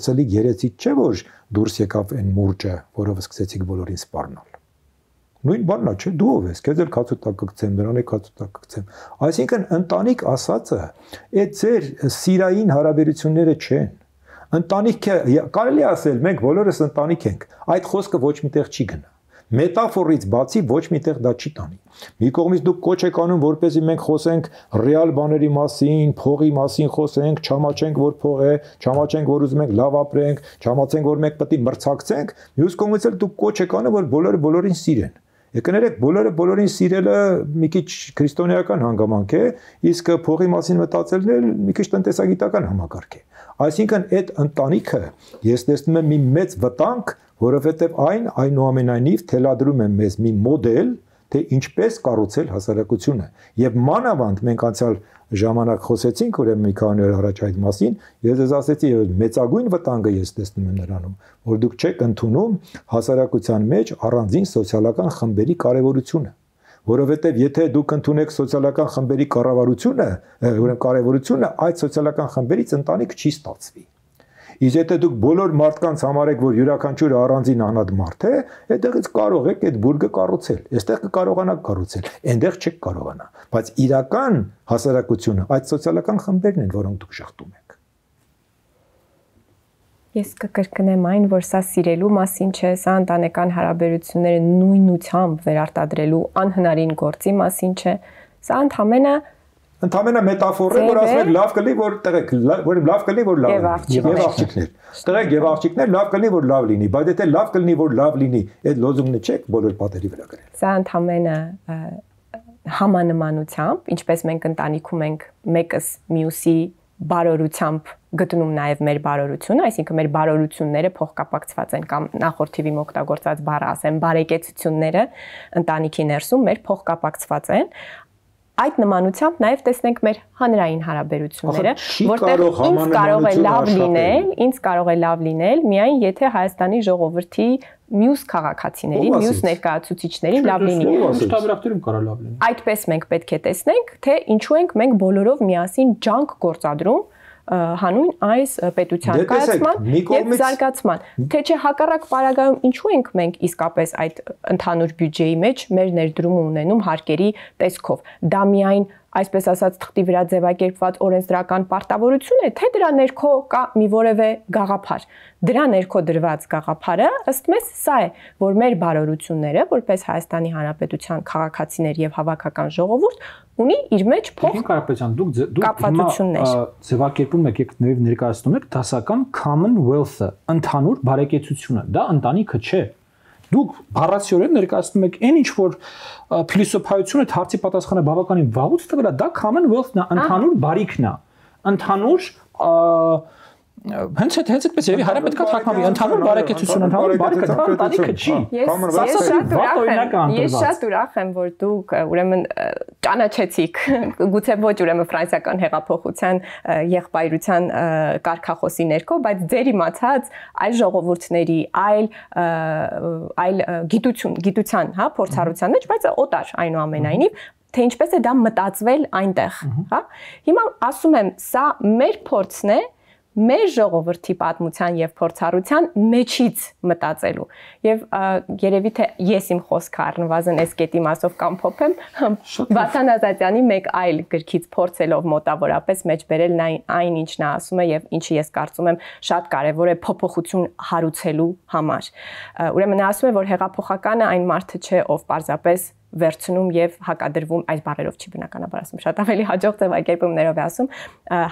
S3: Սլի Գերեցից չէ որ դուրս եկավ այն մուրճը, որով սկսեցիք բոլորին սպառնալ։ Նույն բանն է, չէ, դու ով ես, քեզ էլ քացուտակակցեմ, նրան է քացուտակակցեմ։ Այսինքն ընտանիք ասածը այդ ձեր սիրային հարաբերությունները չեն։ Ընտանիքը կարելի ասել, մենք բոլորս ընտանիք ենք, այդ խոսքը ոչ միտեղ չի գնա։ Մետաֆորից բացի ոչ միտեղ դա չի տանի։ Մի կողմից դուք կոչ եք անում, որպեսզի մենք խոսենք ռեալ բաների մասին, փողի մասին խոսենք, չամաչենք, որ փող է, չամաչենք, որ ուզում ենք լավ ապրենք, չամացենք, որ մենք պետք է մրցակցենք, մյուս կողմից էլ դուք կոչ եք անում, որ բոլորը բոլորին սիրեն։ Եկներեք բոլորը բոլորին սիրելը մի քիչ քրիստոնեական հանգամանք է, իսկ փողի մասին մտածելն էլ մի քիչ տնտեսագիտական համակարգ է։ Այսինքն այդ ընտանիքը ես տեսնում եմ մի մեծ վտանգ, որովհետև այնուամենայնիվ թելադրում է մեզ մի մոդել, թե ինչպես կառուցել հասարակությունը։ Եվ մանավանդ մենք անցյալ ժամանակ խոսեցինք, ուրեմն մի քանի օր առաջ այդ մասին, ես ասեցի, մեծագույն վտանգը ես տեսնում եմ նրանում, որ դուք չեք ընդունում հասարակության մեջ առանձին սոցիալական խմբերի կարևորությունը, որովհետև եթե դուք ընդունեք սոցիալական խմբերի կարևորությունը, այդ սոցիալական խմբերից ընտանիք չի ստացվի։ Իսկ եթե դուք բոլոր մարդկանց համարեք, որ յուրաքանչյուրը առանձին անհատ մարդ է, այդտեղից կարող եք այդ բուրգը կառուցել։ Այստեղ կկարողանաք կառուցել, այնտեղ չեք կարողանա։ Բայց իրական հասարակությունը այդ սոցիալական խմբերն են, որոնք դուք շղթում եք։
S2: Ես կկրկնեմ այն, որ սա սիրելու մասին չէ, սա ընտանեկան հարաբերությունները նույնությամբ վերարտադրելու անհնարին գործի մասին չէ։ Սա
S3: Ընդամենը մետաֆոր է, որ ասում եք լավ կլինի, որ տղեկ, որ լավ կլինի, որ լավ լինի, եւ աղջիկներ։ Տղեկ եւ աղջիկներ լավ կլինի, որ լավ լինի, բայց եթե լավ կլինի, որ լավ լինի, այդ լոզունգը չեք բոլոր պատերի վրա գրել։
S2: Սա ընդամենը համանմանությամբ, ինչպես մենք ընտանիքում ենք մեկս մյուսի բարօրությամբ գտնում նաև մեր բարօրությունը, այսինքն մեր բարօրությունները փոխկապակցված են կամ նախորդ թիվի օգտագործած բառը ասեմ, բարեկեցությունները ընտանիքի ներսում մեր փոխկապակցված են։ Այդ նմանությամբ նաև տեսնենք մեր հանրային հարաբերությունները, որտեղ ինձ կարող է լավ լինել, միայն եթե Հայաստանի ժողովրդի մյուս քաղաքացիների, մյուս ներկայացուցիչների լավ լինի։
S1: Շտաբերակտերում կարող լավ լինի։
S2: Այդպես մենք պետք է տեսնենք, թե ինչու ենք մենք բոլորով միասին ջանք գործադրում հանուն այս պետության կայացման եւ զարգացման, թե չէ հակառակ պարագայում ինչու ենք մենք իսկապես այդ ընդհանուր բյուջեի մեջ մեր ներդրումը ունենում հարկերի տեսքով։ Դա միայն այսպես ասած թղթի վրա ձևակերպված օրենսդրական պարտավորություն է, թե դրա ներքո կա մի որևէ գաղափար։ Դրա ներքո դրված գաղափարը ըստ մեզ սա է, որ մեր բարօրությունները, որպես Հայաստանի Հանրապետության քաղաքացիներ եւ հավաքական ժողովուրդ, ունի իր մեջ
S1: Կարապետյան, դուք ձևակերպում եք, եք ներկայացնում եք դասական commonwealth-ը, ընդհանուր բարեկեցությունը, դա ընտանիքը չէ։ Դուք բառացիորեն ներկայացնում եք այն ինչ որ փիլիսոփայությունը հարցի պատասխանը բավականին վաղուց տվել է, դա commonwealth-ն է, ընդհանուր բարիքն է, ընդհանուր հենց այդպես երևի հայրապետական թարգմանվի ընդհանուր բարեկեցություն, ընդհանուր բարիքը, դա ընտանիքը չի։
S2: Ես շատ ուրախ եմ, որ դուք ուրեմն ճանաչեցիք, գուցե ոչ ուրեմն ֆրանսիական հեղափոխության եղբայրության կարգախոսի ներքո, բայց ձեր իմացած այլ ժողովուրդների, այլ գիտության, հա, փորձառության մեջ, բայց օտար այնուամենայնիվ, թե ինչպես է դա մտածվել այնտեղ, հա։ Հիմա ասում եմ, սա մեր փորձն է մեր ժողովրդի պատմության եւ փորձառության մեջից մտածելու եւ երևի թե ես իմ խոսքը առնվազն այս կետի մասով կամ փոփեմ Վասան Ազատյանի մեկ այլ գրքից փորձելով մոտավորապես մեջ բերել այն ինչ նա ասում է եւ ինչը ես կարծում եմ շատ կարեւոր է փոփոխություն հարուցելու համար ուրեմն նա ասում է որ հեղափոխականը այն մարդը չէ ով պարզապես վերցնում եւ հակադրվում այս բառերով չի բնականաբար ասում շատ ավելի հաջող ձևակերպումներով է ասում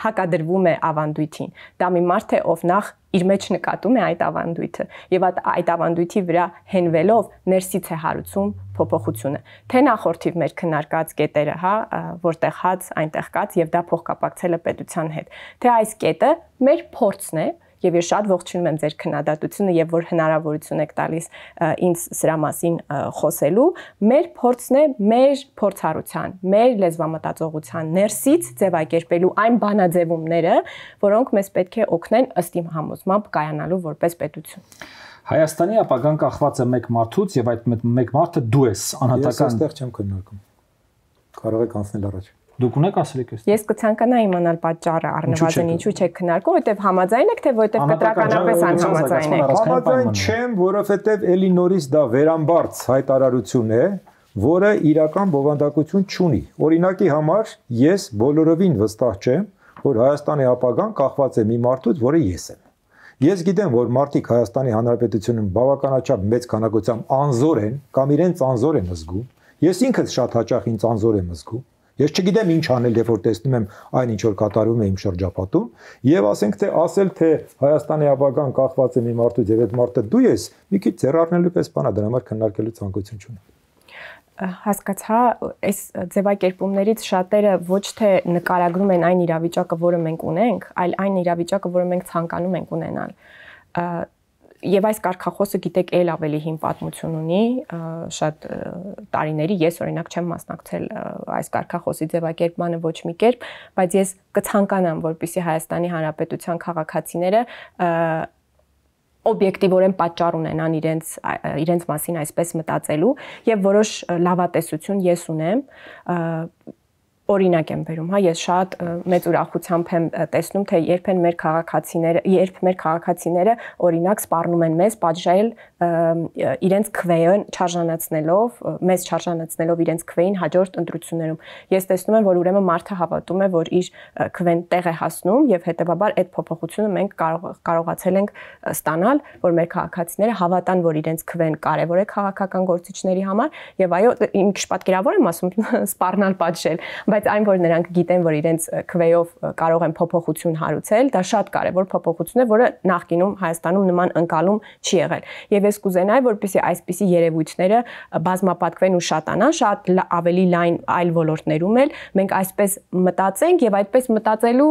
S2: հակադրվում է ավանդույթին դա մի մարդ է ով նախ իր մեջ նկատում է այդ ավանդույթը եւ այդ ավանդույթի վրա հենվելով ներսից է հարուցում փոփոխությունը թե նախորդիվ մեր քննարկած կետերը հա որտեղ հաց այնտեղ կաց եւ դա փոխկապակցել է պետության հետ թե այս կետը մեր փորձն է Եվ ես շատ ողջունում եմ ձեր քննադատությունը եւ որ հնարավորություն եք տալիս ինձ սրա մասին խոսելու մեր փորձն է մեր փորձառության մեր լեզվամտածողության ներսից ձևակերպելու այն բանաձևումները որոնք մեզ պետք է օգնեն ըստ իմ համոզմամբ կայանալու որպես պետություն
S1: Հայաստանի ապագան կախված է մեկ մարդուց եւ այդ մեկ մարդը դու ես անհատական
S3: Ես այստեղ չեմ քննարկում կարող եք անցնել առաջ
S1: Դուք ունեք ասելիք ես
S2: Ես կցանկանայի իմանալ պատճառը առնվազն ինչու չեք քննարկում, որտեվ համաձայն եք թե որտեվ կտրականապես անհամաձայն եք։
S3: Համաձայն չեմ, որովհետեւ էլի նորից դա վերամբարձ հայտարարություն է, որը իրական բովանդակություն չունի։ Օրինակի համար ես բոլորովին վստահ չեմ, որ Հայաստանի ապագան կախված է մի մարդուց, որը ես եմ։ Ես գիտեմ, որ մարդիկ Հայաստանի Հանրապետությունում բավականաչափ մեծ քանակությամբ անզոր են կամ իրենց անզոր են զգում։ Ես ինքս շատ հաճախ ինձ անզոր եմ զգում։ Ես չգիտեմ ինչ անել, երբ որ տեսնում եմ այն ինչ որ կատարվում է իմ շրջապատում, եւ ասենք թե ասել թե Հայաստանի ապագան կախված է մի մարդուց եւ այդ մարդը դու ես, մի քիչ ձեռառնելու պես բան է, դրա համար քննարկելու ցանկություն չունեմ։
S2: Հասկացա, այս ձևակերպումներից շատերը ոչ թե նկարագրում են այն իրավիճակը, որը մենք ունենք, այլ այն իրավիճակը, որը մենք ցանկանում ենք ունենալ։ Եվ այս կարգախոսը գիտեք ել ավելի հին պատմություն ունի, շատ տարիների ես օրինակ չեմ մասնակցել այս կարգախոսի ձևակերպմանը ոչ մի կերպ, բայց ես կցանկանամ, որպեսզի Հայաստանի Հանրապետության քաղաքացիները օբյեկտիվորեն պատճառ ունենան իրենց մասին այսպես մտածելու եւ որոշ լավատեսություն ես ունեմ Օրինակ եմ բերում, հա, ես շատ մեծ ուրախությամբ եմ տեսնում, թե երբ մեր քաղաքացիները օրինակ սպառնում են մեզ պատժել իրենց քվեին չարժանացնելով, մեզ չարժանացնելով իրենց քվեին հաջորդ ընտրություններում։ Ես տեսնում եմ, որ ուրեմն մարդը հավատում է, որ իր քվեն տեղ է հասնում եւ հետեւաբար այդ փոփոխությունը մենք կարողացել ենք ստանալ, որ մեր քաղաքացիները հավատան, որ իրենց քվեն կարեւոր է քաղաքական գործիչների համար եւ այո, իմ քիչ պատկերավոր եմ ասում, սպառնալ պատժել, բայց այն որ նրանք գիտեն, որ իրենց քվեով կարող են փոփոխություն հարուցել, դա շատ կարևոր փոփոխություն է, որը նախկինում Հայաստանում նման ընկալում չի եղել։ Եվ ես կուզենայի, որպեսզի այսպիսի երևույթները բազմապատկվեն ու շատանան, շատ ավելի լայն այլ ոլորտներում էլ մենք այսպես մտածենք եւ այդպես մտածելու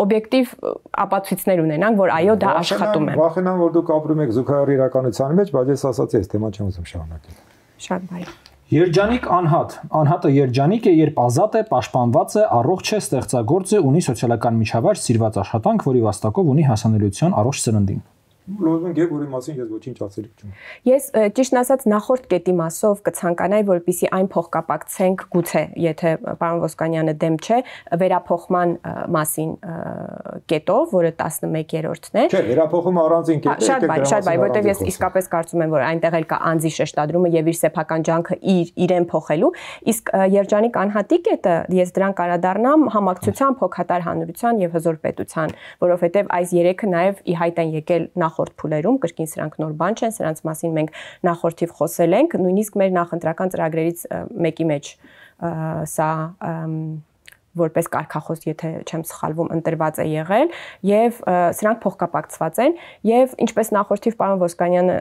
S2: օբյեկտիվ ապացույցներ ունենանք, որ այո, դա աշխատում է։
S3: Վախենամ, որ դուք ապրում եք զուգահեռ իրականության մեջ, բայց ես ասացի, այս թեման չեմ ուզում շարունակել։
S2: Շատ բարի։
S1: Երջանիկ անհատ, անհատը երջանիկ է, երբ ազատ է, պաշտպանված է, առողջ է, ստեղծագործ է, ունի սոցիալական միջավայր, սիրված աշխատանք, որի վաստակով ունի հասանելիության առողջ սննդին։
S3: Լոզունգ է, որի մասին ես ոչինչ ասելիք չունեմ։
S2: Ես ճիշտն ասած նախորդ կետի մասով կցանկանայի, որպեսզի այն փոխկապակցենք, գուցե, եթե պարոն Ոսկանյանը դեմ չէ, վերափոխման մասին կետով, որը 11-րդն է։
S3: Չէ, վերափոխումը առանձին կետ է։
S2: Շատ բարի, որտեղ ես իսկապես կարծում եմ, որ այնտեղ էլ կա անձի շեշտադրումը եւ իր սեփական ջանքը իրեն փոխելու, իսկ երջանիկ անհատի կետը ես դրան կարադառնամ համակցության, փոխհատար հանրության եւ հզոր պետության, որովհետեւ այս երեքը նաեւ ի հայտ են եկել նախորդ փուլերում, կրկին սրանք նոր բան չեն, սրանց մասին մենք նախորդիվ խոսել ենք, նույնիսկ մեր նախընտրական ծրագրերից մեկի մեջ սա որպես կարգախոս, եթե չեմ սխալվում, ընտրված է եղել եւ սրանք փոխկապակցված են եւ ինչպես նախորդիվ պարոն Ոսկանյանը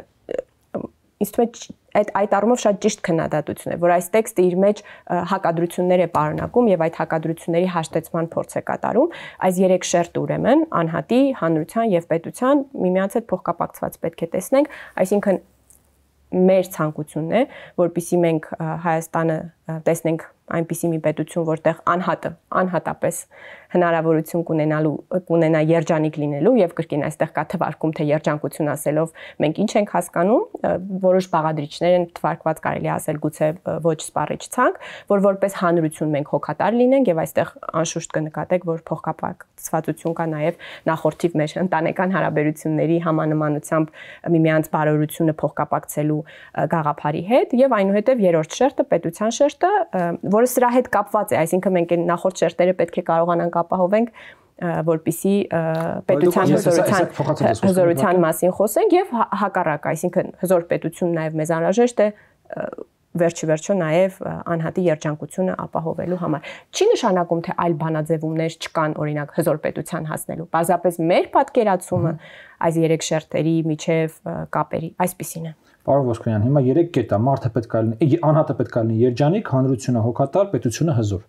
S2: ինձ թվում է այդ առումով շատ ճիշտ քննադատություն է, որ այս տեքստը իր մեջ հակադրություններ է պարունակում եւ այդ հակադրությունների հաշտեցման փորձ է կատարում, այս երեք շերտը ուրեմն անհատի, հանրության եւ պետության միմյանց հետ փոխկապակցված պետք է տեսնենք, այսինքն մեր ցանկությունն է, որպեսզի մենք Հայաստանը տեսնենք այնպիսի մի պետություն, որտեղ անհատապես հնարավորություն կունենա երջանիկ լինելու եւ կրկին այստեղ կա թվարկում թե երջանկություն ասելով մենք ինչ ենք հասկանում, որոշ բաղադրիչներ են թվարկված կարելի ասել գուցե ոչ սպառիչ ցանկ, որ որպես հանրություն մենք հոգատար լինենք եւ այստեղ անշուշտ կնկատեք, որ փոխկապակցվածություն կա նաեւ նախորդիվ մեր ընտանեկան հարաբերությունների համանմանությամբ միմյանց բարօրությունը փոխկապակցելու գաղափարի հետ եւ այնուհետեւ երրորդ շերտը պետության շերտը, որը սրա հետ կապված է, այսինքն մենք այն նախորդ շերտերը պետք է կարողանանք ապահովենք, որպիսի պետության հզորության մասին խոսենք եւ հակառակ, այսինքն հզոր պետությունն նաեւ մեզ անհրաժեշտ է վերջիվերջո նաեւ անհատի երջանկությունը ապահովելու համար։ Չի նշանակում թե այլ բանաձևումներ չկան, օրինակ հզոր պետության հասնելու։ Բազապես մեր պատկերացումը այս երեք շերտերի միջև կապերի այսպիսին է։
S1: Պարոն Ոսկանյան, հիմա 3 կետ է, մարդը պետք է լինի, անհատը պետք է լինի երջանիկ, հանրությունը հոգատար, պետությունը հզոր։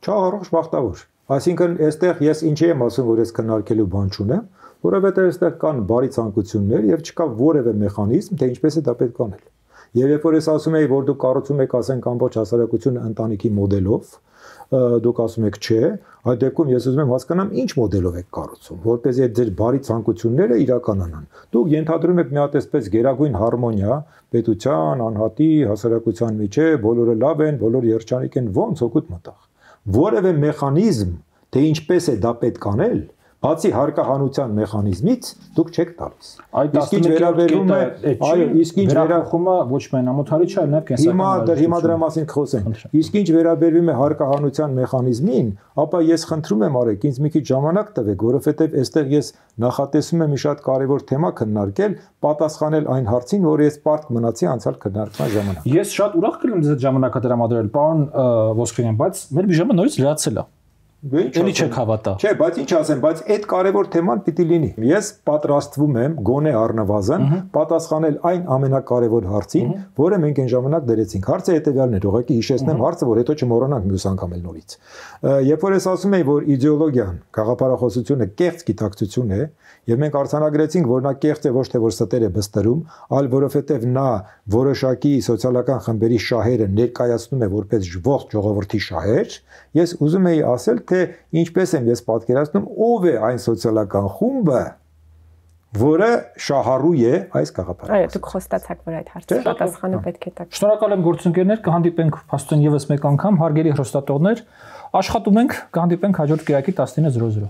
S3: Չաղառող բախտավոր։ Այսինքն, այստեղ ես ինչի եմ ասում, որ ես քննարկելու բան չունեմ, որովհետև այստեղ կան բարի ցանկություններ եւ չկա որևէ մեխանիզմ, թե ինչպես է դա պետք անել։ Եվ երբ որ ես ասում եի, որ դուք կառուցում եք, ասենք, ամբողջ հասարակությունը ընտանիքի մոդելով, դուք ասում եք չէ, այդ դեպքում ես ուզում եմ հասկանամ ինչ մոդելով եք կառուցում, որպեսզի այդ ձեր բարի ցանկությունները իրականանան։ Դուք ենթադրում եք մի հատ այսպես գերագույն հարմոնիա պետության, անհատի, հասարակության միջև, բոլորը լավ են, բոլորը երջանիկ են, ո՞նց օգուտ մտավ։ Որևէ մեխանիզմ, թե ինչպես է դա պետք անել, բացի հարկահանության մեխանիզմից դուք չեք տալիս։
S1: Իսկ ինչ վերաբերում է, այո, իսկ ինչ վերախումը ոչ միայն ամոթալի չէ, այլ նաև կենսական։
S3: Հիմա դրա մասին կխոսենք։ Իսկ ինչ վերաբերում է հարկահանության մեխանիզմին, ապա ես խնդրում եմ արեք, ինձ մի քիչ ժամանակ տվեք, որովհետև այստեղ ես նախատեսում եմ մի շատ կարևոր թեմա քննարկել, պատասխանել այն հարցին, որը ես պարտք մնացի անցյալ քննարկման ժամանակ։
S1: Ես շատ ուրախ կլինեմ ձեզ ժամանակը տրամադրել, պարոն Ոսկանյան, բայց մեր բաժանը նորից լրացել է։ Էլի չեք հավատա։
S3: Չէ, բայց ինչ ասեմ, բայց այդ կարևոր թեման պիտի լինի։ Ես պատրաստվում եմ գոնե առնվազն պատասխանել այն ամենակարևոր հարցին, որը մենք այն ժամանակ դրեցինք։ Հարցը հետեւյալն է, ուղղակի հիշեցնեմ հարցը, որ հետո չմոռանանք մյուս անգամ էլ նորից։ Երբ որ ես ասում եի, որ իդեոլոգիան, գաղափարախոսությունը կեղծ գիտակցություն է, եւ մենք արձանագրեցինք, որ նա կեղծ է ոչ թե որ ստեր է բստրում, այլ որովհետեւ նա որոշակի սոցիալական խմբերի շահերը ներկայացնում է որպես ողջ ժողովրդի շահեր, ես ուզում եի ասել, թե ինչպես եմ ես պատկերացնում, ով է այն սոցիալական խումբը, որը շահառու է այս գաղափարը։
S2: Այո, դուք խոստացաք, որ այդ հարցի պատասխանը պետք է տաք։
S1: Շնորհակալ եմ գործընկերներ, կհանդիպենք փաստորեն եւս մեկ անգամ, հարգելի հեռուստատողներ, աշխատում ենք, կհանդիպենք հաջորդ կիրակի 19:00։